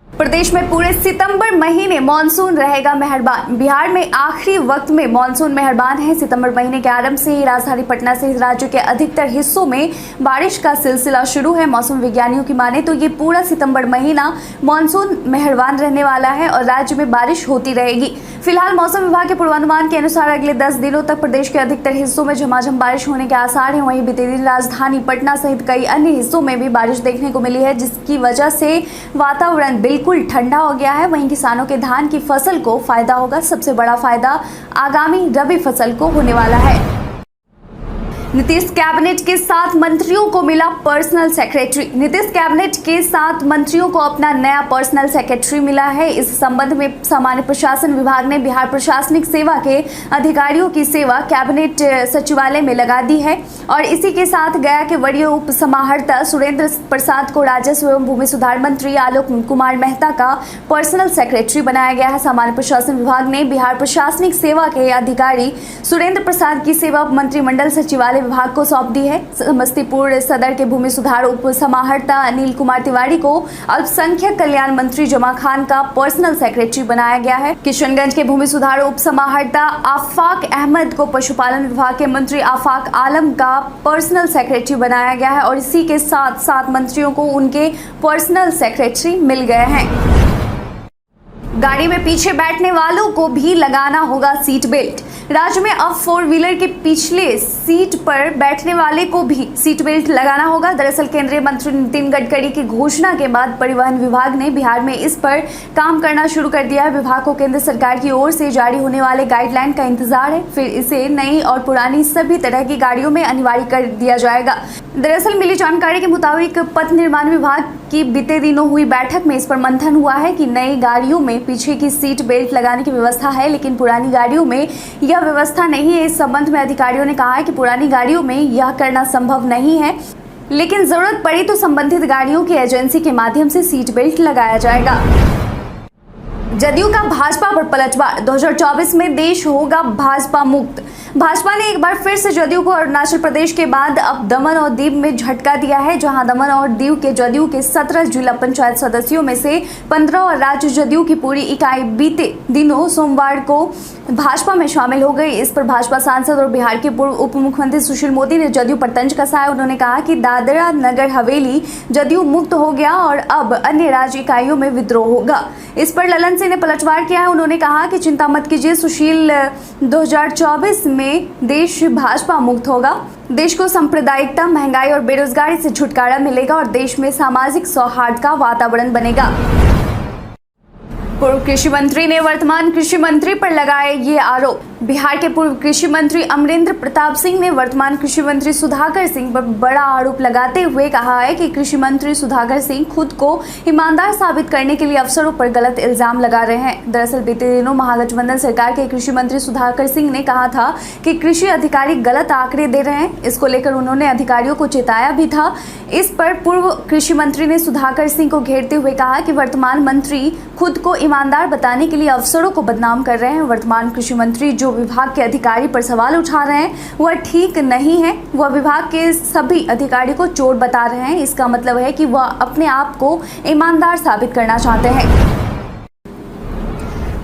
प्रदेश में पूरे सितंबर महीने मानसून रहेगा मेहरबान। बिहार में आखिरी वक्त में मानसून मेहरबान है। सितंबर महीने के आरंभ से ही राजधानी पटना सहित राज्य के अधिकतर हिस्सों में बारिश का सिलसिला शुरू है। मौसम विज्ञानियों की माने तो ये पूरा सितंबर महीना मानसून मेहरबान रहने वाला है और राज्य में बारिश होती रहेगी। फिलहाल मौसम विभाग के पूर्वानुमान के अनुसार अगले 10 दिनों तक प्रदेश के अधिकतर हिस्सों में झमाझम बारिश होने के आसार हैं। वहीं बीते दिन राजधानी पटना सहित कई अन्य हिस्सों में भी बारिश देखने को मिली है, जिसकी वजह से वातावरण बिल्कुल ठंडा हो गया है। वहीं किसानों के धान की फसल को फायदा होगा। सबसे बड़ा फायदा आगामी रबी फसल को होने वाला है। नीतीश कैबिनेट के 7 मंत्रियों को मिला पर्सनल सेक्रेटरी। नीतीश कैबिनेट के 7 मंत्रियों को अपना नया पर्सनल सेक्रेटरी मिला है। इस संबंध में सामान्य प्रशासन विभाग ने बिहार प्रशासनिक सेवा के अधिकारियों की सेवा कैबिनेट सचिवालय में लगा दी है और इसी के साथ गया के वरीय उप समाहर्ता सुरेंद्र प्रसाद को राजस्व एवं भूमि सुधार मंत्री आलोक कुमार मेहता का पर्सनल सेक्रेटरी बनाया गया है। सामान्य प्रशासन विभाग ने बिहार प्रशासनिक सेवा के अधिकारी सुरेंद्र प्रसाद की सेवा मंत्रिमंडल सचिवालय विभाग को सौंप दी है। समस्तीपुर सदर के भूमि सुधार उप समाहर्ता अनिल कुमार तिवारी को अल्पसंख्यक कल्याण मंत्री जमा खान का पर्सनल सेक्रेटरी बनाया गया है। किशनगंज के भूमि सुधार उप समाहर्ता आफाक अहमद को पशुपालन विभाग के मंत्री आफाक आलम का पर्सनल सेक्रेटरी बनाया गया है और इसी के साथ 7 मंत्रियों को उनके पर्सनल सेक्रेटरी मिल गए हैं। गाड़ी में पीछे बैठने वालों को भी लगाना होगा सीट बेल्ट। राज्य में अब 4 व्हीलर के पिछले सीट पर बैठने वाले को भी सीट बेल्ट लगाना होगा। दरअसल केंद्रीय मंत्री नितिन गडकरी की घोषणा के बाद परिवहन विभाग ने बिहार में इस पर काम करना शुरू कर दिया है। विभाग को केंद्र सरकार की ओर से जारी होने वाले गाइडलाइन का इंतजार है, फिर इसे नई और पुरानी सभी तरह की गाड़ियों में अनिवार्य कर दिया जाएगा। दरअसल मिली जानकारी के मुताबिक पथ निर्माण विभाग की बीते दिनों हुई बैठक में इस पर मंथन हुआ है कि नई गाड़ियों में पीछे की सीट बेल्ट लगाने की व्यवस्था है, लेकिन पुरानी गाड़ियों में यह व्यवस्था नहीं है। इस संबंध में अधिकारियों ने कहा है कि पुरानी गाड़ियों में यह करना संभव नहीं है, लेकिन जरूरत पड़ी तो संबंधित गाड़ियों की एजेंसी के माध्यम से सीट बेल्ट लगाया जाएगा। जदयू का भाजपा पर पलटवार, 2024 में देश होगा भाजपा मुक्त। भाजपा ने एक बार फिर से जदयू को अरुणाचल प्रदेश के बाद अब दमन और दीव में झटका दिया है, जहां दमन और दीव के जदयू के 17 जिला पंचायत सदस्यों में से 15 और राज्य जदयू की पूरी इकाई बीते दिनों सोमवार को भाजपा में शामिल हो गई। इस पर भाजपा सांसद और बिहार के पूर्व उप मुख्यमंत्री सुशील मोदी ने जदयू पर तंज कसा है। उन्होंने कहा कि दादरा नगर हवेली जदयू मुक्त हो गया और अब अन्य राज्य इकाइयों में विद्रोह होगा। इस पर ललन सिंह ने पलटवार किया है। उन्होंने कहा कि चिंता मत कीजिए सुशील, 2024 में देश भाजपा मुक्त होगा। देश को सांप्रदायिकता, महंगाई और बेरोजगारी से छुटकारा मिलेगा और देश में सामाजिक सौहार्द का वातावरण बनेगा। पूर्व कृषि मंत्री ने वर्तमान कृषि मंत्री पर लगाए ये आरोप। बिहार के पूर्व कृषि मंत्री अमरेंद्र प्रताप सिंह ने वर्तमान कृषि मंत्री सुधाकर सिंह पर बड़ा आरोप लगाते हुए कहा है कि कृषि मंत्री सुधाकर सिंह खुद को ईमानदार साबित करने के लिए अफसरों पर गलत इल्जाम लगा रहे हैं। दरअसल बीते दिनों महागठबंधन सरकार के कृषि मंत्री सुधाकर सिंह ने कहा था कि कृषि अधिकारी गलत आंकड़े दे रहे हैं। इसको लेकर उन्होंने अधिकारियों को चेताया भी था। इस पर पूर्व कृषि मंत्री ने सुधाकर सिंह को घेरते हुए कहा कि वर्तमान मंत्री खुद को ईमानदार बताने के लिए अफसरों को बदनाम कर रहे हैं। वर्तमान कृषि मंत्री जो विभाग के अधिकारी पर सवाल उठा रहे हैं वह ठीक नहीं है। वह विभाग के सभी अधिकारी को चोर बता रहे हैं। इसका मतलब है कि वह अपने आप को ईमानदार साबित करना चाहते हैं।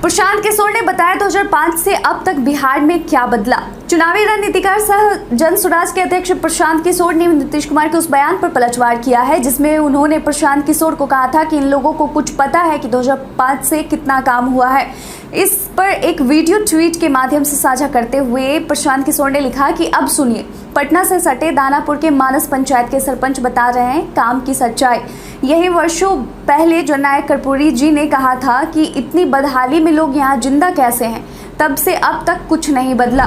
प्रशांत किशोर ने बताया 2005 से अब तक बिहार में क्या बदला। चुनावी रणनीतिकार सह जन स्वराज के अध्यक्ष प्रशांत किशोर ने नीतीश कुमार के उस बयान पर पलटवार किया है जिसमें उन्होंने प्रशांत किशोर को कहा था कि इन लोगों को कुछ पता है कि 2005 से कितना काम हुआ है। इस पर एक वीडियो ट्वीट के माध्यम से साझा करते हुए प्रशांत किशोर ने लिखा कि अब सुनिए, पटना से सटे दानापुर के मानस पंचायत के सरपंच बता रहे हैं काम की सच्चाई। यही वर्षों पहले जननायक कर्पूरी जी ने कहा था कि इतनी बदहाली में लोग यहाँ जिंदा कैसे हैं। तब से अब तक कुछ नहीं बदला।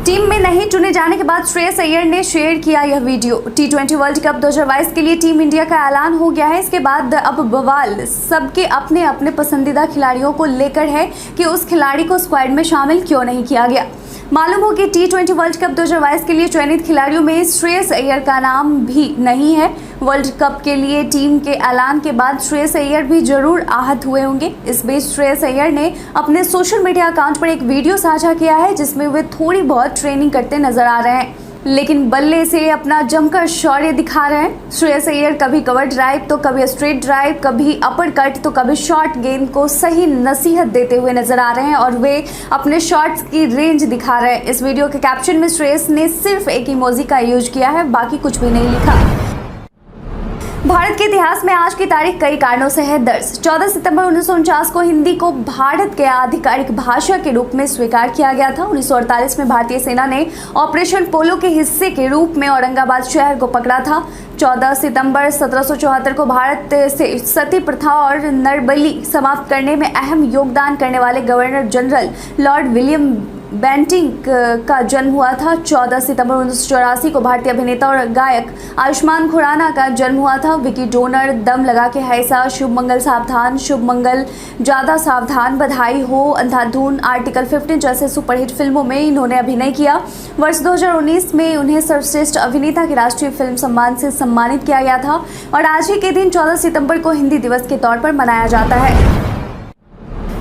टीम में नहीं चुने जाने के बाद श्रेयस अय्यर ने शेयर किया यह वीडियो। T20 वर्ल्ड कप 2022 के लिए टीम इंडिया का ऐलान हो गया है। इसके बाद अब बवाल सबके अपने अपने पसंदीदा खिलाड़ियों को लेकर है कि उस खिलाड़ी को स्क्वाड में शामिल क्यों नहीं किया गया। मालूम हो कि T20 वर्ल्ड कप 2022 के लिए चयनित खिलाड़ियों में श्रेयस अय्यर का नाम भी नहीं है। वर्ल्ड कप के लिए टीम के ऐलान के बाद श्रेयस अय्यर भी जरूर आहत हुए होंगे। इस बीच श्रेयस अय्यर ने अपने सोशल मीडिया अकाउंट पर एक वीडियो साझा किया है जिसमें वे थोड़ी बहुत ट्रेनिंग करते नजर आ रहे हैं, लेकिन बल्ले से अपना जमकर शौर्य दिखा रहे हैं। श्रेयस अय्यर कभी कवर ड्राइव तो कभी स्ट्रेट ड्राइव, कभी अपर कट तो कभी शॉर्ट गेंद को सही नसीहत देते हुए नजर आ रहे हैं और वे अपने शॉट्स की रेंज दिखा रहे हैं। इस वीडियो के कैप्शन में श्रेयस ने सिर्फ एक इमोजी का यूज किया है, बाकी कुछ भी नहीं लिखा। भारत के इतिहास में आज की तारीख कई कारणों से है दर्ज। 14 सितंबर 1949 को हिंदी को भारत के आधिकारिक भाषा के रूप में स्वीकार किया गया था। 1948 में भारतीय सेना ने ऑपरेशन पोलो के हिस्से के रूप में औरंगाबाद शहर को पकड़ा था। 14 सितंबर 1774 को भारत से सती प्रथा और नरबली समाप्त करने में अहम योगदान करने वाले governor general Lord William Bentinck का जन्म हुआ था। 14 सितंबर 1984 को भारतीय अभिनेता और गायक आयुष्मान खुराना का जन्म हुआ था। विकी डोनर, दम लगा के हैसा, शुभ मंगल सावधान, शुभ मंगल ज्यादा सावधान, बधाई हो, अंधाधुन, आर्टिकल 15 जैसे सुपरहिट फिल्मों में इन्होंने अभिनय किया। वर्ष 2019 में उन्हें सर्वश्रेष्ठ अभिनेता के राष्ट्रीय फिल्म सम्मान से सम्मानित किया गया था और आज ही के दिन 14 सितंबर को हिंदी दिवस के तौर पर मनाया जाता है।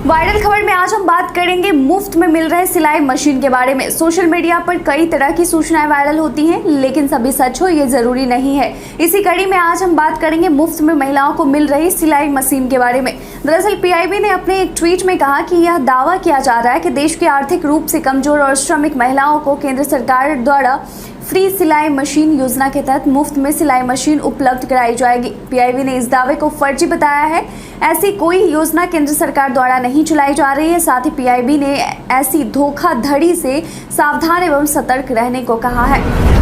वायरल खबर में आज हम बात करेंगे मुफ्त में मिल रहे सिलाई मशीन के बारे में। सोशल मीडिया पर कई तरह की सूचनाएं वायरल होती हैं, लेकिन सभी सच हो ये जरूरी नहीं है। इसी कड़ी में आज हम बात करेंगे मुफ्त में महिलाओं को मिल रही सिलाई मशीन के बारे में। दरअसल पीआईबी ने अपने एक ट्वीट में कहा कि यह दावा किया जा रहा है कि देश की आर्थिक रूप से कमजोर और श्रमिक महिलाओं को केंद्र सरकार द्वारा फ्री सिलाई मशीन योजना के तहत मुफ्त में सिलाई मशीन उपलब्ध कराई जाएगी। पीआईबी ने इस दावे को फर्जी बताया है। ऐसी कोई योजना केंद्र सरकार द्वारा नहीं चलाई जा रही है। साथ ही पीआईबी ने ऐसी धोखाधड़ी से सावधान एवं सतर्क रहने को कहा है।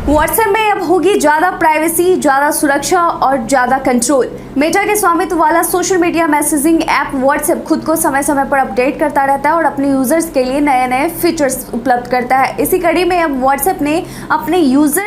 व्हाट्सएप में अब होगी ज्यादा प्राइवेसी, ज्यादा सुरक्षा और ज्यादा कंट्रोल। मेटा के स्वामित्व वाला social media messaging app WhatsApp खुद को समय समय पर अपडेट करता रहता है और अपने यूजर्स के लिए नए नए फीचर्स उपलब्ध करता है। इसी कड़ी में अब व्हाट्सएप ने अपने यूजर